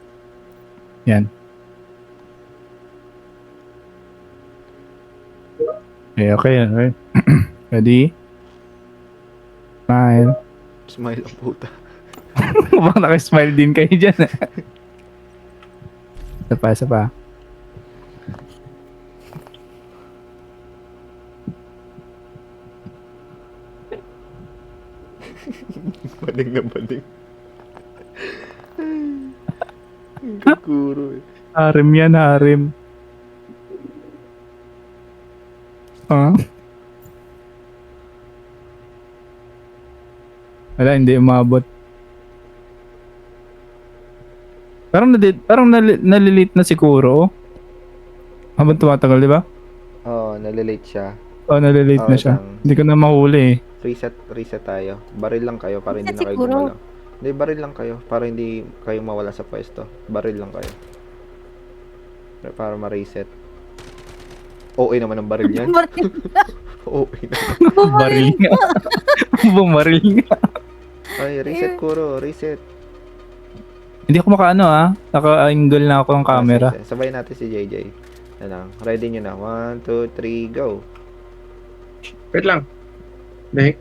Yan. Okay. Ready? Smile. Smile ang puta. Baka naka-smile din kayo dyan. Isa pa. Bading na bading. Kuro eh. Harem yan, harem. Wala, hindi umabot. Parang nalilate na si Kuro. Habang tumatagal, di ba? Nalilate siya. Nalilate na siya. Hindi ko na mahuli eh. Reset tayo. Baril lang kayo para hindi na kayo Siguro. gumalaw. Hindi, baril lang kayo para hindi kayo mawala sa pwesto. Baril lang kayo. Para ma-reset. OA naman ang baril yan. OA naman. Baril nga. Bumaril nga. Ay, reset, Kuro. Reset. Hindi ako Naka-angle na ako ng camera. Sige. Sabay natin si JJ. Ready nyo na. 1, 2, 3, go. Wait lang. Dahil.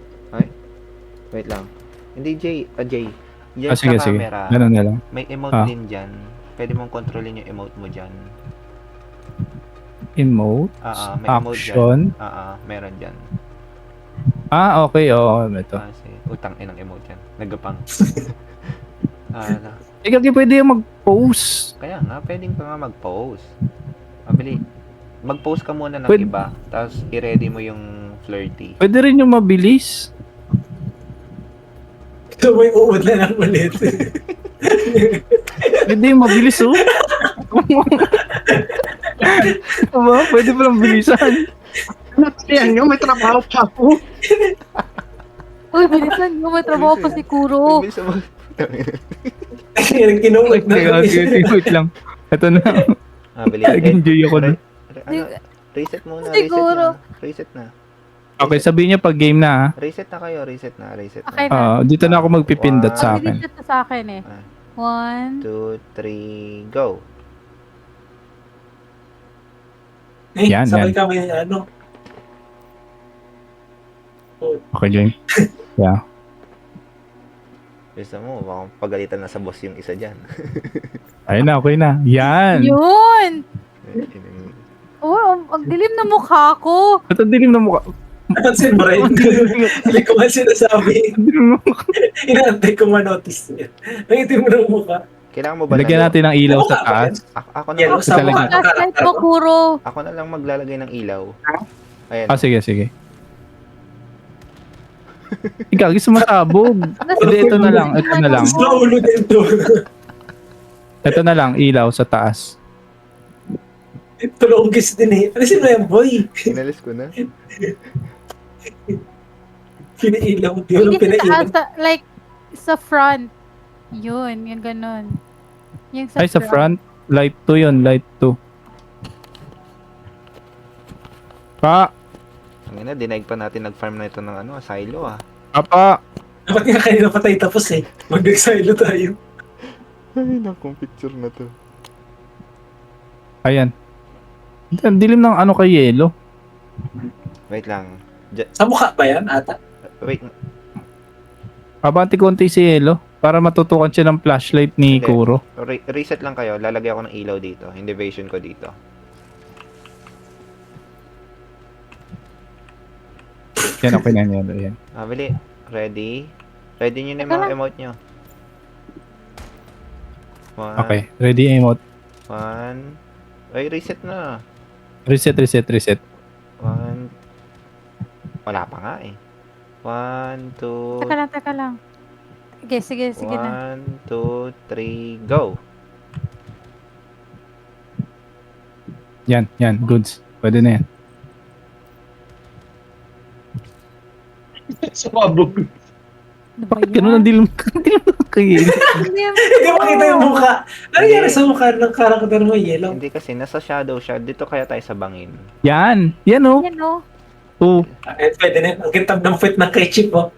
Wait lang. Hindi, Jay. Diyan Sige. sa camera. Ganun na lang. May emote din dyan. Pwede mong kontrolin yung emote mo dyan. Emote? May emote Action? dyan. Meron dyan. Okay. Oo, ito. Utang inang emote yan. Nagapang. Ikaw pwede yung mag-post. Kaya nga, pwedeng ka nga mag-post. Mabili. Mag-post ka muna ng Pwede- iba. Tapos, i-ready mo yung flirty. Pwede rin yung mabilis. So may uod na lang ulit. Pwede yung mabilis, oh. Aba, pwede palang bilisan. Yan nyo, may trabaho pa ako. Uy, bilisan mo. May trabaho pa si Kuro. Bilis mo. Kinuwag na. Wait lang. Ito na. Bilis. Nag-enjoy ako na. Reset muna, Siguro. reset na. Okay, sabihin niya pag game na, ha? Reset na kayo, reset na. Okay na. Dito na ako magpipindot sa akin. Mabilis ito sa akin eh. 1. 2, 3, go. Yan, Sabay yan. kami, ano. Okay, game. Yeah. Bisa mo, baka pagalitan na sa boss yung isa dyan. Ayun na, okay na. Yan. Yun! Oh, ang dilim na mukha ko. Ito dilim na mukha. Napansin mo rin? Hindi ko man sinasabi. Dilim na mukha. Inaantay ko ma-notice niya. Nangitin mo ng mukha. Kailangan mo ba Lagyan natin ng ilaw sa taas. Ako na Yellow lang, sa Talaga. mukha. Flashlight mo, Kuro. ako na lang maglalagay ng ilaw. Ayan. Sige, sige. Ikaw, gusto masabog. Hindi, ito na lang. Ito na lang. Mas naulo din to. Ito na lang, ilaw sa taas. Tulongis din eh. Alisin mo yan, boy. Inalis ko na. Pinailaw. Di mo Hindi pinailaw. like, sa front. Yun, yung ganun. Yung Ay, sa front. Light 2 yun, light 2. Pa! Ang ina, dinaig pa natin nag-farm na ito ng silo ah. Papa! Dapat nga kanina patay tapos eh. Mag-exile tayo. Ay, nakong picture na to. Ayan. Ang dilim ng kay yellow. Wait lang. Sa mukha ba yan, ata? Wait, Abanti konti si yellow para matutukan siya ng flashlight ni Hindi. Kuro. reset lang kayo. Lalagay ako ng ilaw dito. Hindi vision ko dito. Yan, okay na yan. Yan. Bili. Ready? Ready nyo na yung mga emote nyo. Okay, ready, emote. 1. Ay, reset na. Reset. 1. Wala pa nga eh. 1, 2, Teka lang. Sige na. 1, 2, 3, go! Yan, goods. Pwede na yan. Sumabog. Ano ba Bakit yan? ganun ang dilim kay yellow? Hindi mo kita yung mukha. Ano nangyari sa mukha ng karakter mo, yellow? Hindi kasi nasa shadow siya. Dito kaya tayo sa bangin. Yan oh. Yan o. Oh, Pwede na. Ang kintab ng fit ng kay Chip, oh.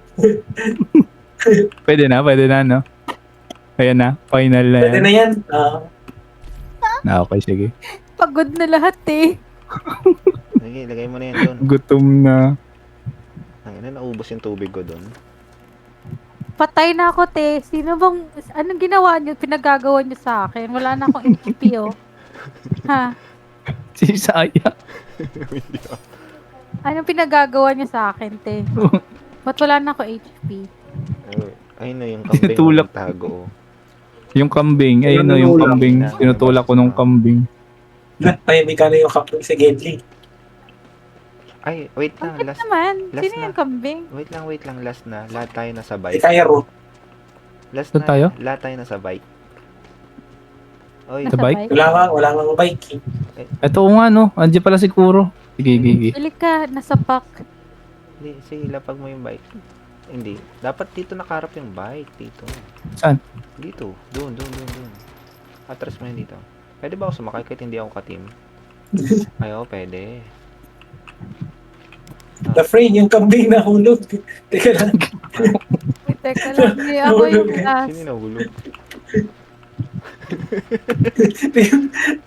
pwede na, no? Ayan na, final na Pwede yan. na yan. Okay, sige. Pagod na lahat eh. Sige, lagay mo na yan doon. Gutom na. Ang ina, naubos yung tubig ko doon. Patay na ako, te. Anong ginawa niyo? Pinagagawa niyo sa akin? Wala na akong HP, oh. Ha? Si Saya. Anong pinagagawa niyo sa akin, te? Ba't wala na ako HP? Ayun na yung kambing Tinutulak. ng tago. Yung kambing. Ayun no, yung kambing. Tinutulak ko nung kambing. Tahimik ka na yung kapag sa Gendly. Ay, wait lang. Bakit Last, naman? last Sino na. yung kambing? wait lang. Last na. Lahat tayo nasa Si bike. Cairo. Last Saan na. tayo? Lahat tayo nasa bike. Oy, Sa bike? Wala nga bike. Ito nga no. Andiyan pala si Kuro. Sige. Bili ka, nasa pack. hindi, sige, lapag mo yung bike. Hindi. Dapat dito nakaharap yung bike. Dito. Saan? Dito. Doon. Atras mo yun dito. Pwede ba ako sumakay kahit hindi ako ka-team? Ayo, pwede. The frame, yung kambing na hulog. Teka lang. Wait, teka lang. Hindi ako yung last. Sino nahulog?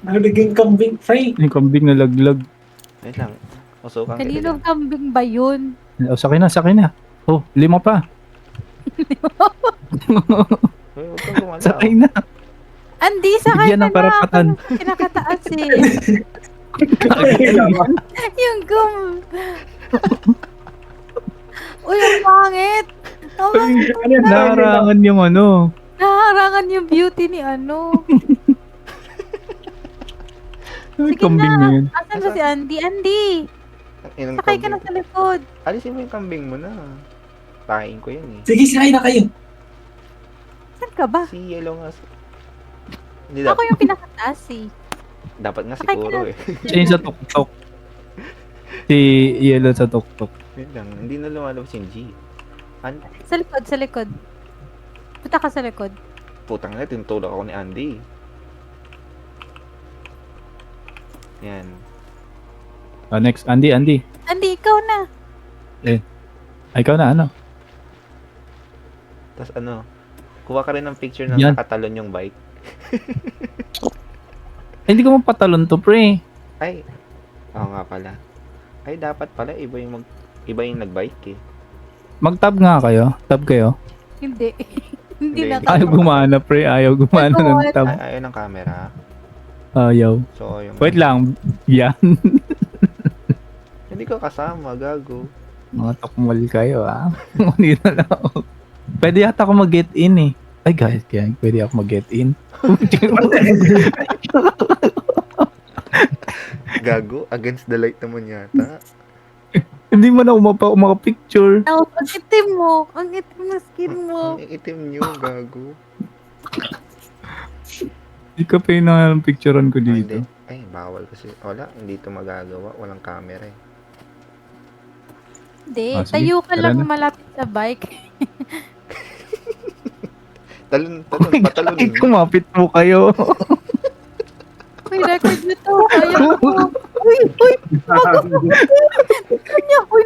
Nahulog yung kambing. Frame. Yung kambing na laglag. Wait lang. Usukan kita Kaninong dyan. kambing ba yun? Oh, sakay na. Oh, 5 pa. Uy, huwag kang gumalaw. Sakay na. Andy, sakay Bigyan ka ng karapatan. na. Ako kinakataas eh. Yung Uy, ang pangit. Oh, Naharangan yung naharangan yung beauty ni Sige kambing na yun. Asan ba si Andy? Andy, Inang sakay ka na kambing. sa likod. Alisin mo yung kambing mo na. Pahain ko yan eh. Sige, sakay na kayo. Saan ka ba? Si Yellow nga. Hindi Ako dapat, yung pinakataas eh. dapat nga si Sakay Kuro ka. eh. Siya yung sa tuktok. Si Yellow sa tuktok. Yun lang, hindi na lumalabas yung G. Sa likod, sa likod. Punta ka sa likod. Putang na, tinutulak ako ni Andy. Yan. Next, Andy. Andy, ikaw na. Ay, ikaw na, ano? Tapos ano, kuha ka rin ng picture ng Yan. nakatalon yung bike. Ay, hindi ko mapatalon to, pre. Ay, oo nga pala. Ay, dapat pala iba yung nagbike eh. Mag-tab nga kayo. Tab kayo. Hindi. Hindi Hindi. na Ayaw gumana, pre. Ayaw gumana ng tab. Ay, ayaw ng camera. Ayaw. So, yung... Wait lang. Yan. Hindi ko kasama, gago. Mga tukmal kayo, ah. Hindi na lang ako. Pwede yata ako mag-get in, eh. Ay, guys, kaya pwede ako mag-get in. Gago, against the light naman yata. Hindi man ako makapicture. Ako, ang itim mo. Ang itim na skin mo. Ang itim nyo, gago. Hindi ka pa yun ang picturean ko Ah, dito. hindi. Ay, bawal kasi. Wala, hindi ito magagawa. Walang camera eh. Hindi, Ah, sige. tayo ka Tara lang na. malapit sa bike. Talon, Ay, patalonin. kumapit mo kayo. Uy, record na to. Ayaw ko. Uy, tignan niya. Uy,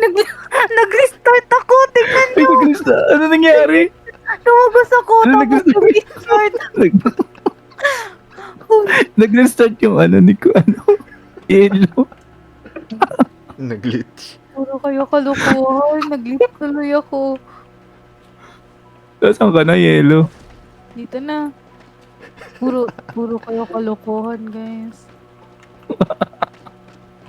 nag-restart ako. Tignan Ay, gusto. Ano nangyari? Lumabas ako. Ano Tapos nag-restart? nag-restart. Nag-restart yung ano ni ko, ano? Yellow. Nag-glitch. Puro kayo kalukuhan. Nag-lift tuloy ako. Saan ka na, Yellow? Dito na. Puro kayo kalokohan, guys.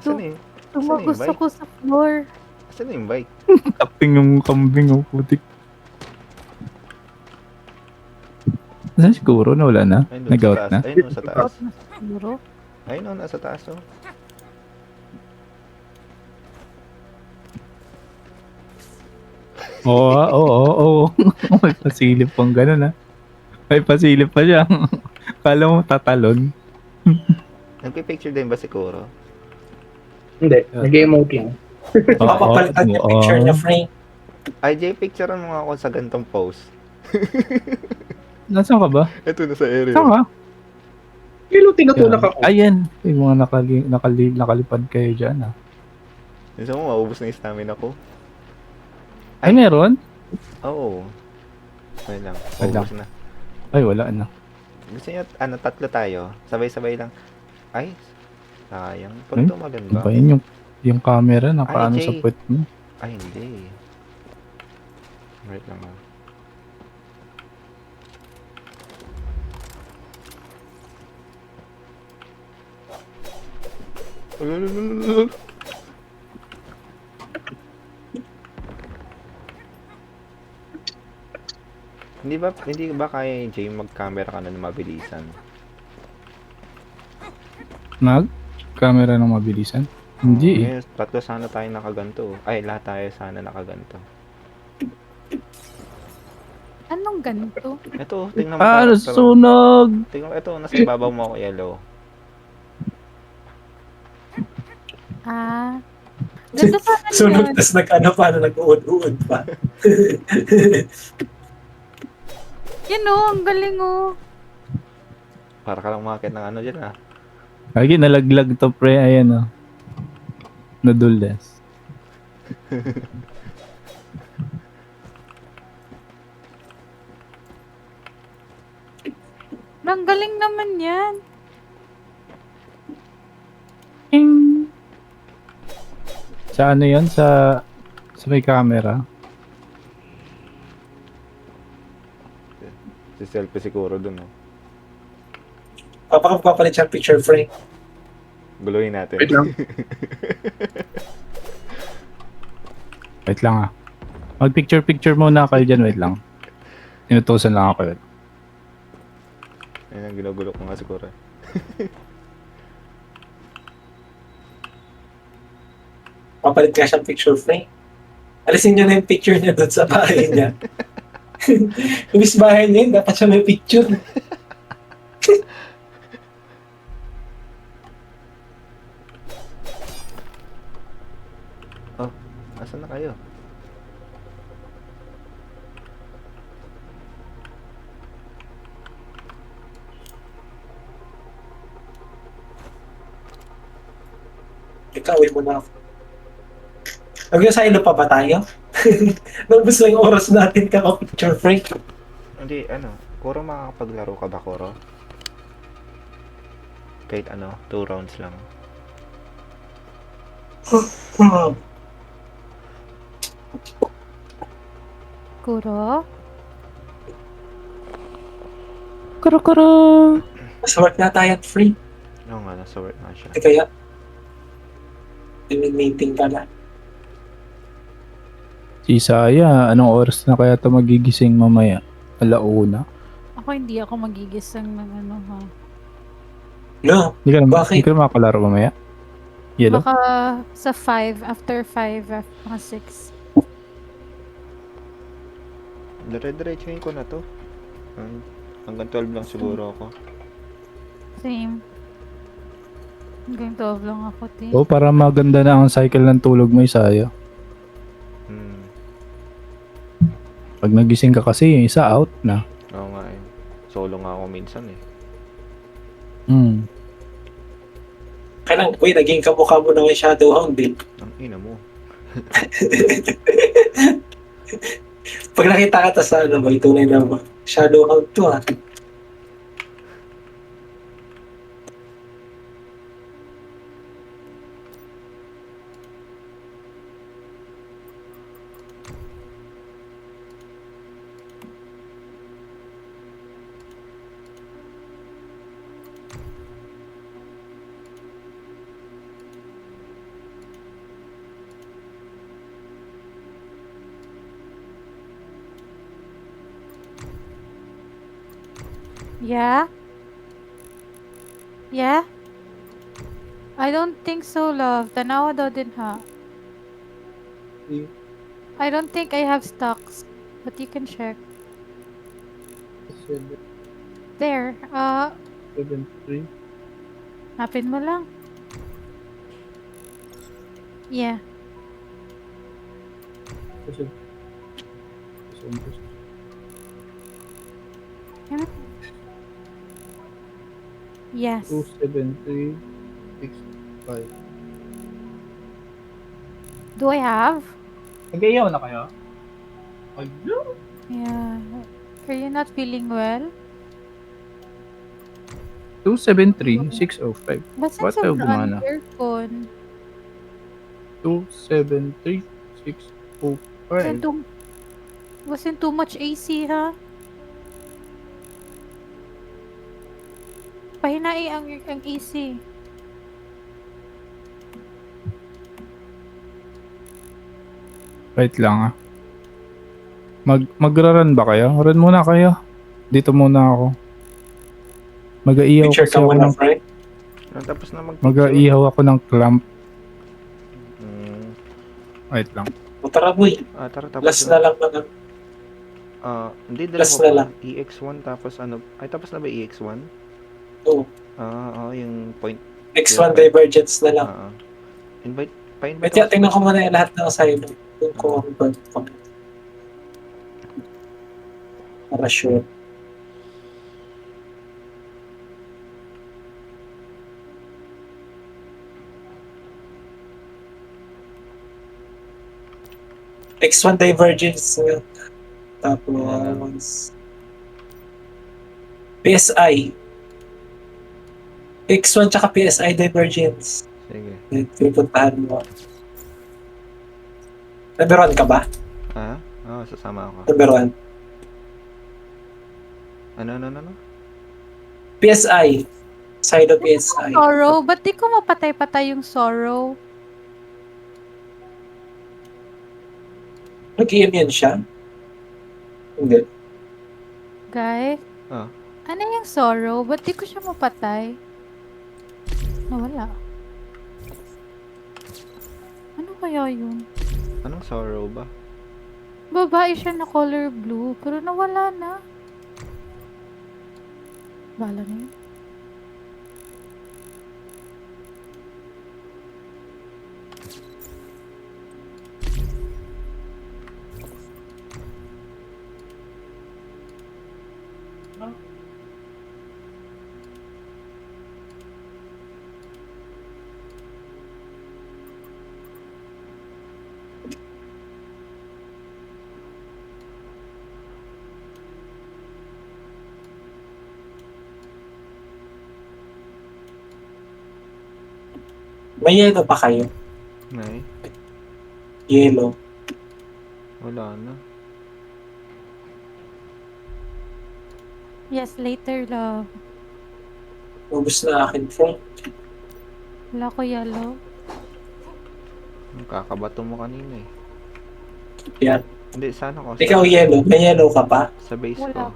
Saan eh? Tumagos bike? ako sa floor. Saan yung bike? Taping yung kambing, oh, putik. Saan siguro? Nawala na? Ayun, doon Nag-out sa taas. na? Ayun, doon sa taas. Out na siguro. Ayun, oh, nasa taas oh. Oo. May pasilip pang gano'n, ah. May pasilip pa siya. Kala mo tatalon. Nagpipicture din ba si Kuro? Hindi, nag-emote lang. Papapalitan yung picture niya, Frank. Ay, Jay, picturean mo nga ako sa gantong pose. Nasaan ka ba? Ito, nasa area. Saan ka? Kilo tinutulak ako. Ayan. May mga nakalipad kayo dyan, ah. Gusto mo, maubos na yung stamina ko? Ay, meron? Oo. Ayun lang, Wait lang. maubos na. Ay, wala na. Gusto niyo, tatlo tayo. Sabay-sabay lang. Ay, sayang. Pag Hmm? tumalan Ano ba? ba yun? Yung camera, nakaano Ay, sa Jay. puwet mo. Ay, hindi. Right lang ah. Ululululul. Hindi ba kaya Jay mag-camera ka na mabilisan? Camera ng mabilisan? Hindi eh. Ngayon, tatlo sana tayo nakaganto. Ay, lahat tayo sana nakaganto. Anong ganito? Ito, tingnan mo. Ah, pero- nasunog! Tingnan mo, ito, nasa ibabaw mo ako, yellow. Ah. Ganda sana Sunod, yan. tas nag-uod-uod pa. Yan o, ang galing o. Para ka lang umakit ng ano dyan ah. Lagi nalaglag to pre, ayan oh. Nadulas. Ang galing naman yan. Sa ano yan? Sa may camera? Si selfie siguro dun oh. Papapalit siya picture, Frank. Guluhin natin. Wait lang. Wait lang ah. Mag-picture muna kayo dyan, wait lang. Inutusan lang ako yun. Ayun ang ginugulo ko nga siguro. Papalit ka siyang picture, Frank. Alisin niyo na yung picture niya doon sa bahay niya. Imbis bahay niya yun, dapat siya may picture. Oh, asan na kayo? Ikaw, uwi mo na ako. Nag-asilo pa ba tayo? Nabos lang yung oras natin picture frame. Hindi, ano, Kuro makakapaglaro ka ba, Kuro? Kahit ano, 2 rounds lang. Kuro? Kuro. Sa work na tayo at free. Oo nga, nasa work na siya. Hindi kaya, meeting ka na. Si Saya, anong oras na kaya ito magigising mamaya? Alauna. Ako hindi ako magigising ng ano ha. No, Hindi ka na, Bakit? hindi ka na makakalaro mamaya? Yellow? Baka sa 5, after 5, mga 6. Dire-diretsuhin ko na to. Hanggang 12 lang siguro ako. Same. Hanggang 12 lang ako, te. Oo, para maganda na ang cycle ng tulog mo, Saya. Hmm, Pag nagising ka kasi, yung isa out na. oo nga eh. Solo nga ako minsan eh. kailan, uy, naging kamukha mo na yung Shadowhound eh. Ang ina mo. Pag nakita ka ta sa ano, may tunay na Shadowhound to ah. Yeah? Yeah? I don't think so, love. Tanawa daw din ha. I don't think I have stocks. But you can check. There. 7-3. Napin mo lang. Yeah. Yan. Yes. 273, 65. Do I have? Nag-iyaw na kayo? Ayun! Yeah. Are you not feeling well? 273, 605. Ba't Ba't sa tayo sobrang gumana? earphone? 273, 605. Wasn't too much AC, ha? Pahinai ang AC. Wait lang ah. Magra-run ba kayo? Run muna kayo. Dito muna ako. Mag-aihaw Picture kasi ka ako muna, ng friend. Tapos na mag-picture. mag-aihaw ako ng clamp. Hmm. Wait lang. O tara, boy. Tara, tapos Last na lang mga. hindi, dala Last ko na pa. lang. EX1 tapos ano. Ay, tapos na ba EX1? Oo. Yung point. X1 Divergence na lang. Invite, pa-invite Wait, tingnan ko muna yung lahat ng silo. Yung convert ko. Para sure. X1 Divergence nga. Tapos PSI. X1 tsaka PSI Divergence. Sige. Pipuntahan mo. Number 1 ka ba? Oo, sasama ako. Number 1. Ano? PSI. Side of PSI. Sorrow? Ba't di ko mapatay-patay yung sorrow? Nag-EM yan siya? Hindi. Guys? Ah. Ano yung sorrow? Ba't di ko siya mapatay? Nawala. Ano kaya yun? Anong sorrow ba? Babae siya na color blue, pero nawala na. Bala na yun. May yellow pa kayo? May. Yellow. Wala na. Yes, later love. Ubus na akin, Frank. Wala ko yellow. Ang kakabato mo kanina eh. Yan. Hindi, sana ko. Ikaw yellow. May yellow ka pa? Sa base Wala. ko.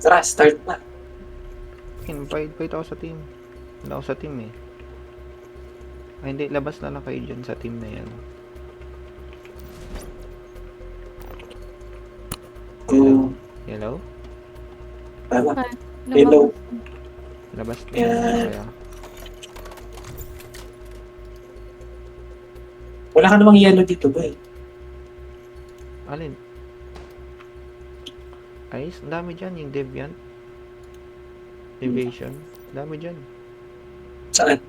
Tara, start na. Invite ako sa team. Wala ako sa team eh. Ay hindi, labas na lang kayo dyan sa team na yan. Go. Hello? Tama. Lumabas. Hello. Labas na Yeah. kaya. Wala ka namang yellow dito ba eh? Alin? Ayos, ang dami dyan. Yung Deviant. Deviation. Dami dyan. Saan?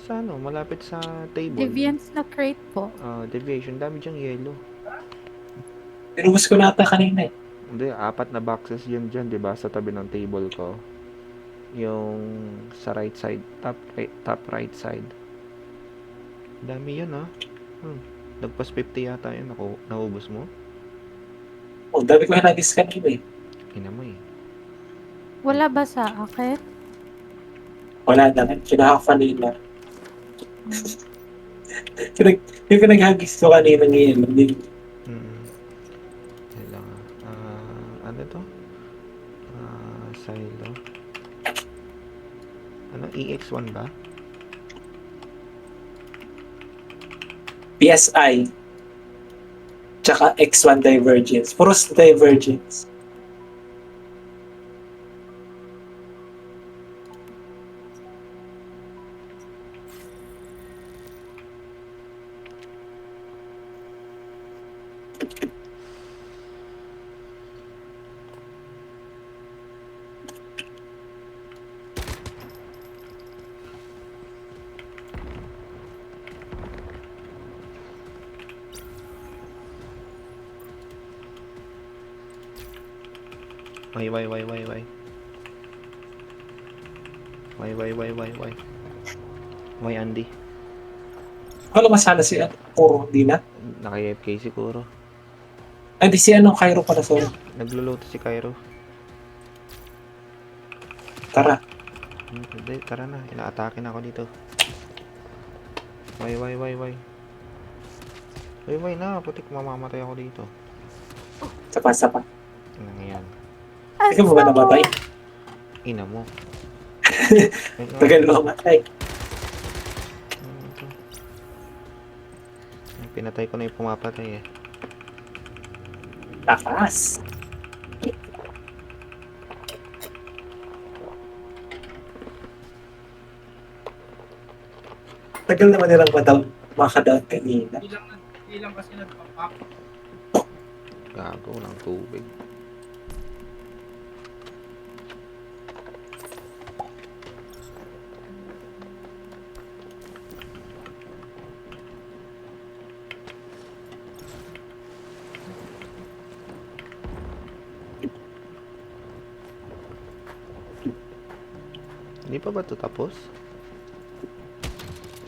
Sa ano, malapit sa table. Deviants na crate po. Deviation. Dami dyan yellow. Tinubos ko na ata kanina eh. Hindi, 4 na boxes yun dyan, di ba? Sa tabi ng table ko. Yung sa right side. Top right side. Dami yun, ha? Nagpas 50 yata yun. Naubos mo? Oh, dami ko na nag-scan kanina eh. Ina mo eh. Wala ba sa akin? Wala na. Kinahak kanina. Yung pinaghagis ko kanina ngayon. Hindi. Kailangan. Ano to? Silo. Ano? EX1 ba? PSI. Tsaka X1 Divergence. Puros Divergence. Why. Why, Andy? Wala masana si Kuro, di na? Naka-AFK siguro. Ay, di si anong Cairo pala, sorry. Nagluluto si Cairo. Tara. Hindi, tara na. Ina-atake na ako dito. Why. Why na. Putik, mamamatay ako dito. Sapa. Ano nga yan? Ikaw mo ba namatay? Ina mo. Tagal mo matay. Ano to? Pinatay ko na yung pumapatay eh. Takas. Tagal naman nilang makadown kanina. Ilang kasi nagpapak. Gago ng tubig. Hindi pa ba ito tapos?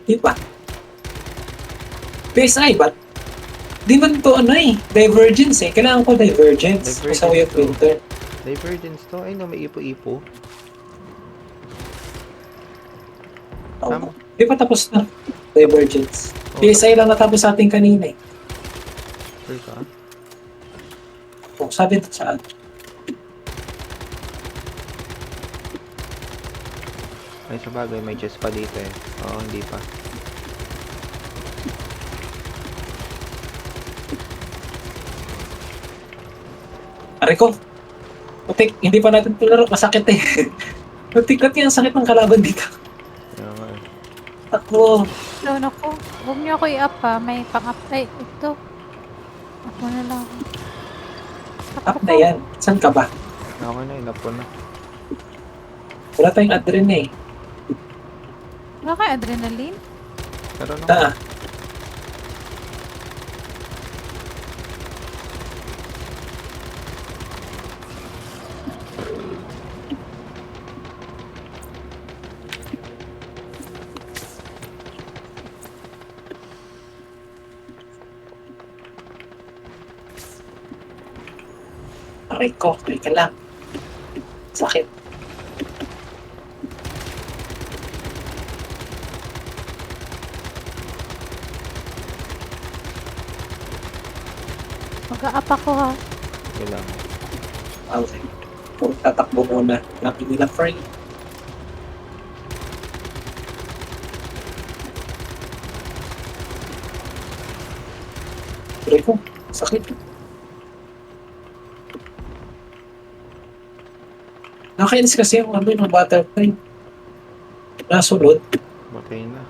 Di ba? PSI ba? Di ba ito ano eh? Divergence eh. Kailangan ko divergence. Divergence Kasama yung to. printer. Divergence to. Ay no, may ipo-ipo. Oh. Tama. Di ba tapos na? Divergence. Oh, PSI lang natapos sa ating kanina eh. Sure ka? Oh, sabi ito sa Ay, sa bagay, may chest pa dito eh. Oo, hindi pa. Aray ko. Putik, hindi pa natin tularo. Masakit eh. Putik ang sakit ng kalaban dito. Kaya nga eh. Takbo. So, naku. Huwag niyo ako i-up ha. May pang-up. Ay, ito. Ako na lang. Up na yan. Saan ka ba? Okay na, inap ko na. Wala tayong adren eh. Wala kayo adrenaline? Pero no, Ah, aray ko. Teka lang. Sakit. Mag-a-up ako ha. kailang. Okay. Puro tatakbo muna. Nabi nila free. Aray ko. Sakit. Nakakainis kasi yung ano yung butterfly. Nasunod. Okay na.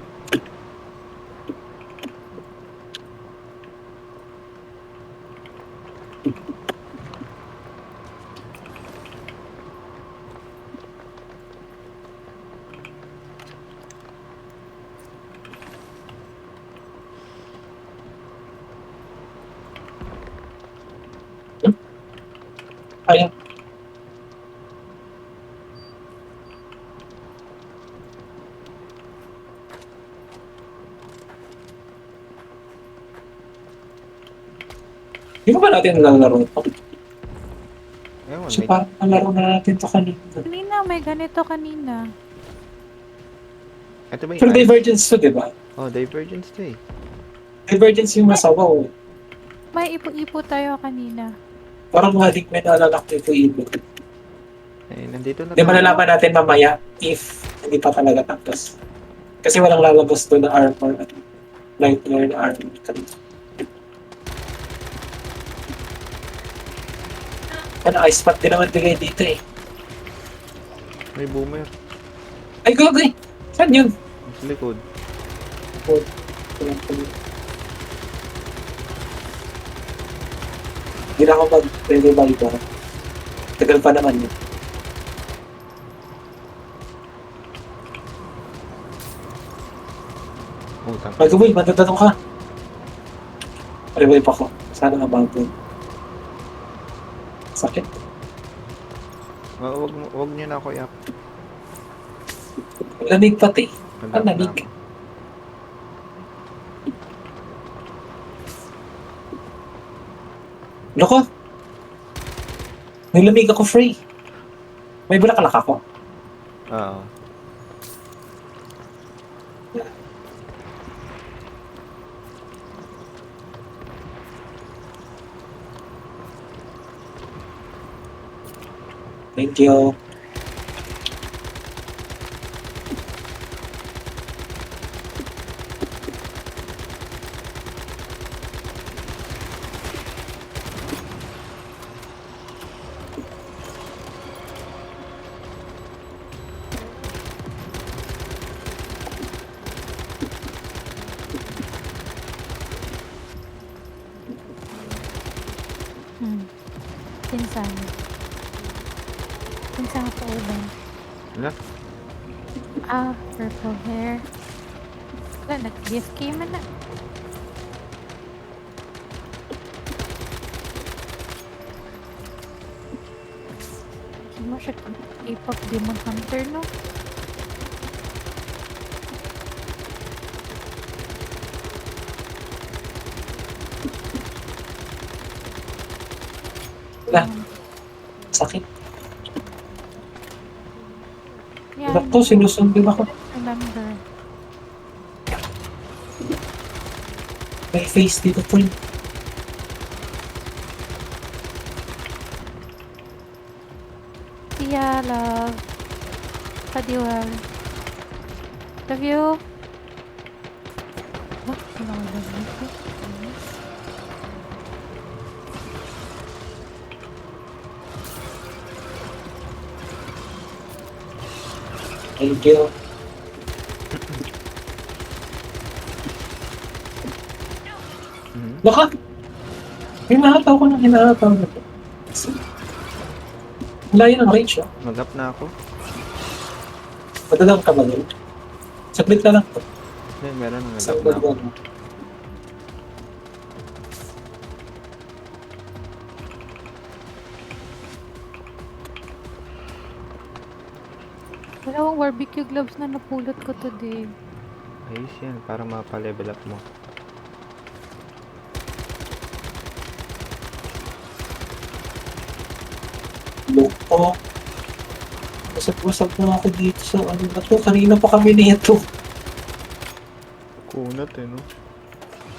Ayun. Di ba natin nalalaro ito? Ewan, Kasi may, parang nalaro na natin ito kanina. Kanina, may ganito kanina. ito ba yung Pero ice? Divergence to, di ba? Oh, Divergence to eh. Divergence yung masawaw. May ipo-ipo tayo kanina. Parang mga di may nalalak nito ibo. Eh, nandito na Di malalaman natin mamaya if hindi pa talaga tapos. Kasi walang lalabas doon na armor at nightmare na armor. Ano, ice spot din naman bigay dito eh. May boomer. Ay, gagay! Saan yun? Sa likod. Hindi na ako mag-pwede ba ito? Tagal pa naman yun. Utang. Magaboy, matatanong ka. Revive ako. Sana mababon. Sakit. Wag niyo na ako i-up. Lamig pati. Nag-up Ang na lamig. ako. Loko. May lamig ako free. May bulaklak ako. Oo. Thank you. Pinsan. Pinsan ako ulan. Wala. Ah, purple hair. Wala, nag-gift man na. Hindi mo siya K-pop Demon Hunter, no? Wala. Sakit. Yan, Naku, sinusundin ako. remember. May face dito, friend. Yeah, love. Padiwal. Love you. Ah, wala ko love you. Thank you. Mhm. Baka, hinahataw ko na hinahataw na to. Layo ng range, oh. Mag-up na ako. Madalang ka ba nun? Saglit na lang to. Meron na Sa nag-up na ako. mo. Wala akong barbecue gloves na napulot ko today. Ayos yan, para mapa-level up mo. Loko. Usap-usap na ako dito sa ano ba to? Kanina pa kami nito. Kunat eh, no?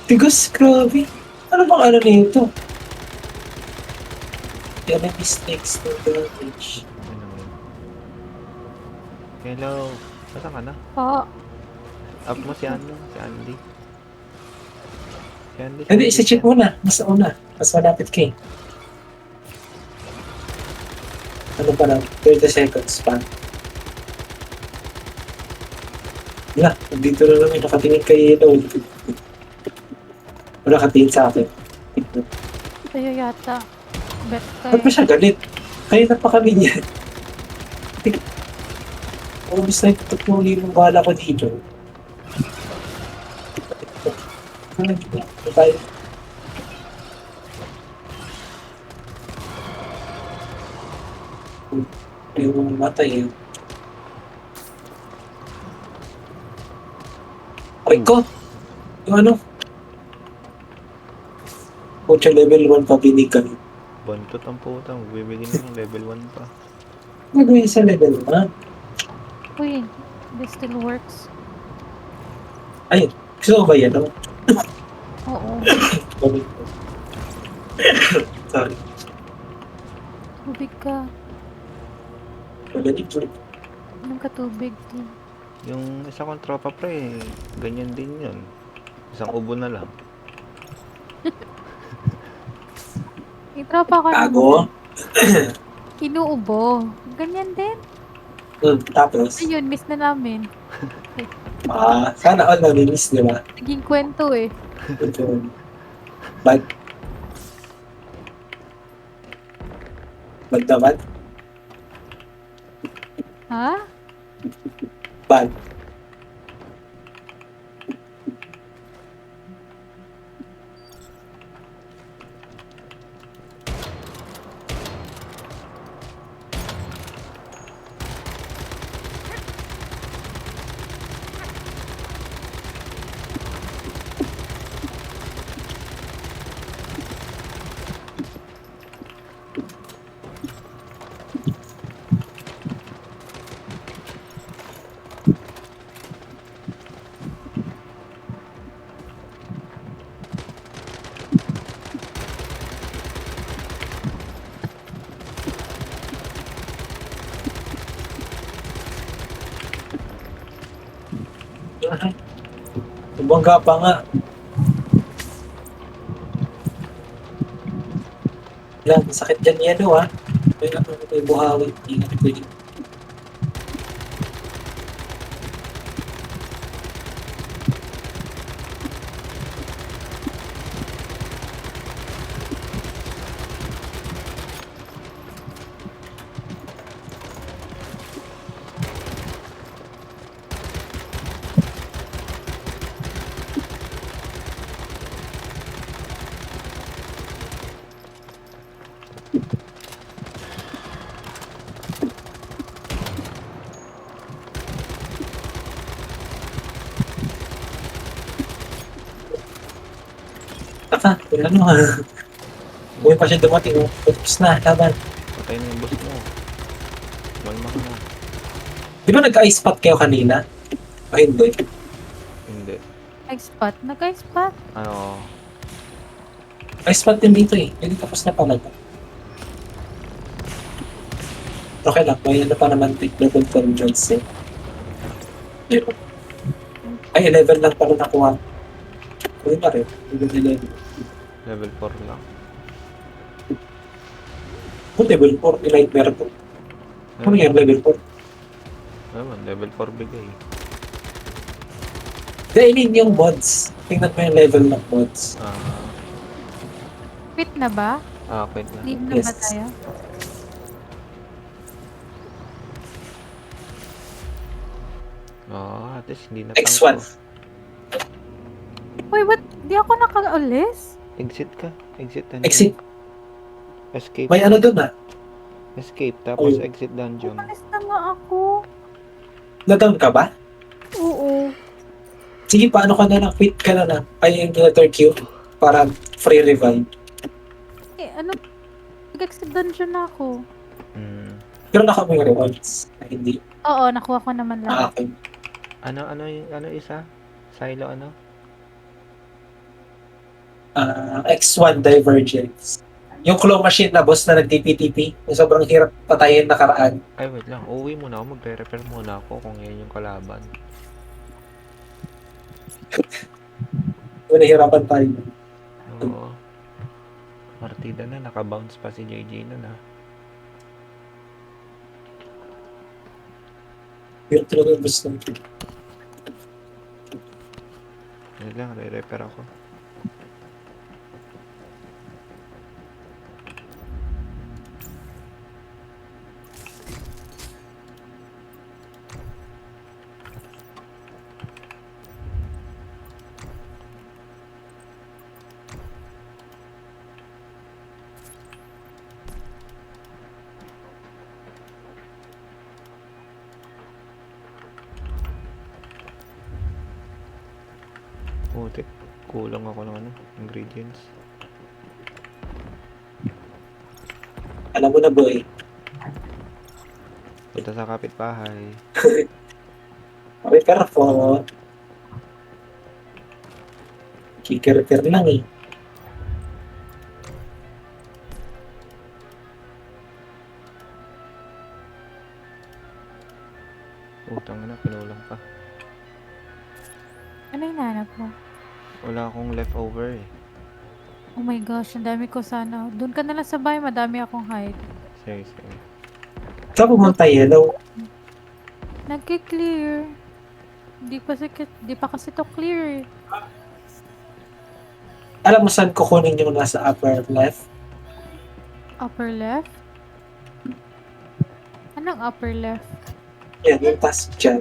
Tigas, grabe. Ano bang ano nito? Yan ang mistakes ng damage. Ano yun? Hello. Saan ka na? Pa, Up mo si ano? Si Andy. Si Andy. Hindi, isa-check mo na. Mas una. Mas malapit kay. Ano pa lang? 30 seconds pa. Wala, nandito na lang. Nakatingin kay Yellow. Wala nakatingin sa akin. sa'yo yata. Bet Ba't ba siya galit? Kaya na pa kami niyan. Ubus na yung 3,000 bala ko dito. Ano tayo? Yung matay yun. Aray ko! Yung ano? Pucha level 1 pa binig kami. Bantot ang putang. Bibili na ng level 1 pa. Gagawin sa level 1. Uy, this still works. Ay, gusto ko ba yan? No? Oo. Sorry. Tubig ka. Magaling ulit. Anong katubig din? Yung isa kong tropa pre, ganyan din yun. Isang ubo na lang. Yung tropa ko Tago. inuubo. Ganyan din. Tapos, Ayun, miss na namin. sana all namimiss, di ba? Naging kwento eh. Bag. Bag naman. Ha? Bag. Bumangga pa nga. Yan, sakit dyan yelo ha. May buhawi. Ingat ko yun. Taka, ano ha? Buhay pa siya dumating. Tapos na, laban. Patay na yung boss mo. Malma ka na. Di ba nag-ice spot kayo kanina? O hindi? Hindi. Nag-spot. Nag-spot. Ano, Ice spot din dito eh. Hindi tapos na pala. Okay lang, may ano pa naman double controls eh. Pero, Ay, 11 lang pala nakuha. Kuya na rin. Level 11. Level 4 lang. Kung level 4, nightmare po. Ano yan, level 4? Ayun, level 4 bigay. I mean, yung mods. Tingnan mo yung level ng mods. Fit na ba? Wait na. Leave na ba Yes. tayo? At least hindi na X1. Uy, ba't di ako nakaalis? Exit ka. Exit dungeon. Exit. Escape. May ano dun ah. Escape, tapos Oh. exit dungeon. Umalis na nga ako. Na-down ka ba? Oo. Sige, paano ka na lang? Quit ka na lang. Ay, yung letter Q. Para free revive. Ano? Nag-exit dungeon na ako. Pero naka may rewards. Ay, hindi. Oo, nakuha ko naman lahat. Okay. Ano isa? Silo ano? X1 Divergence. Yung claw machine na boss na nag-TP-TP. Yung sobrang hirap patayin nakaraan. Ay, wait lang. Uuwi muna ako. Magre-repair muna ako kung yan yung kalaban. Kung nahihirapan tayo. Oo. Partida na. Naka-bounce pa si JJ na. Hirap talaga yung boss na ito. Wait lang. Re-repair ako. Putik. Kulang ako ng ingredients. Alam mo na boy. Punta sa kapitbahay. Okay, pero po. Kikir-kir lang eh. Utang na. Pinulang pa. Ano yung nanap mo? Wala akong leftover eh. Oh my gosh, ang dami ko sana. Doon ka na lang sa bahay, madami akong hide. Sige, sige. Saan pumunta yellow? Nagki-clear. Di pa kasi to clear eh. Alam mo saan kukunin yung nasa upper left? Upper left? Anong upper left? Yan, yung task dyan.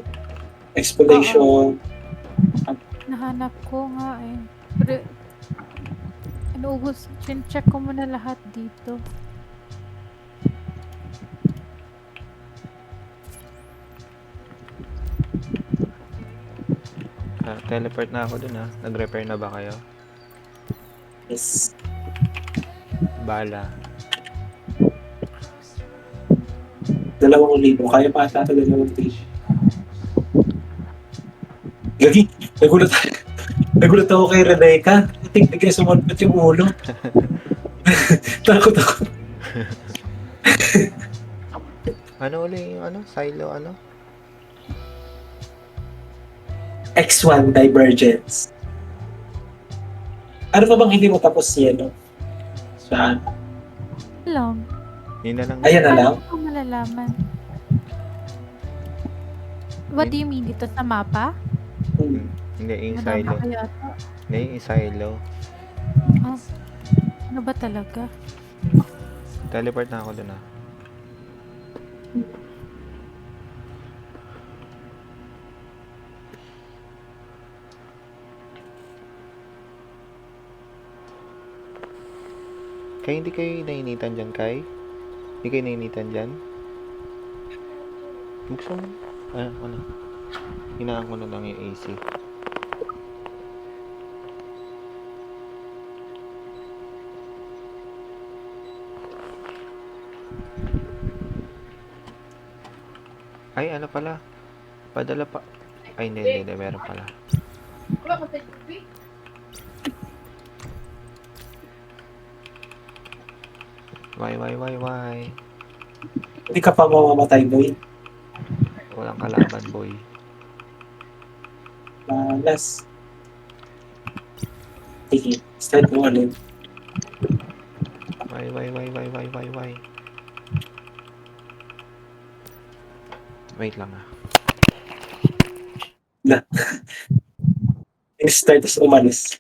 Exploration. Nahanap ko nga eh. Pero, inuubos, check ko muna lahat dito. Teleport na ako dun Nag-repair na ba kayo? Yes. Bala. 2,000. Kaya pa ata 2,000. Gagi, nagulat ako kay Rebecca. I think bigla sumunod yung ulo. Takot ako. Ano uli yung silo X1 Divergence. Ano pa bang hindi mo tapos yelo? Saan? Alam. Yun na lang. Ayan na lang. Paano ko malalaman? What do you mean dito sa mapa? Hindi, yung Madami silo. kaya ito. Hindi, yung silo. Ah, ano ba talaga? Teleport na ako dun Kaya hindi kayo nainitan dyan, Kai? Hindi kayo nainitan dyan? Buksan mo. Hinaan ko na lang yung AC. Ay, ano pala? Padala pa. Ay, hindi. Meron pala. Wala ka tayo tubig? Why? Hindi ka pa mamamatay, boy. Walang kalaban, boy. Malas. Sige, start mo ulit. Why? Wait lang ah. Start is umalis.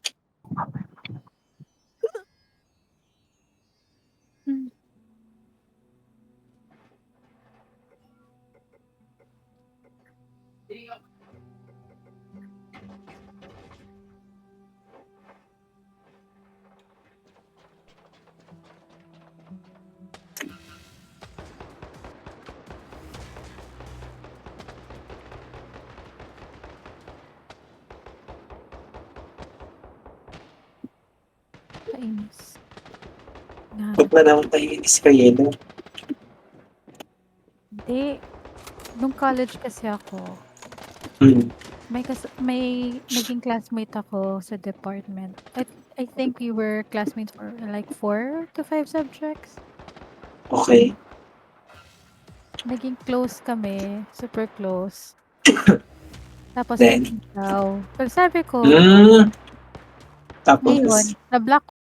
Kainis. Na, Ba't na naman tayo inis kayo, no? hindi. Nung college kasi ako, Hmm. may naging classmate ako sa department. I think we were classmates for like 4 to 5 subjects. Okay. Naging close kami, super close. Tapos Then? nag daw. Pero sabi ko, Hmm. Tapos, ngayon, na-block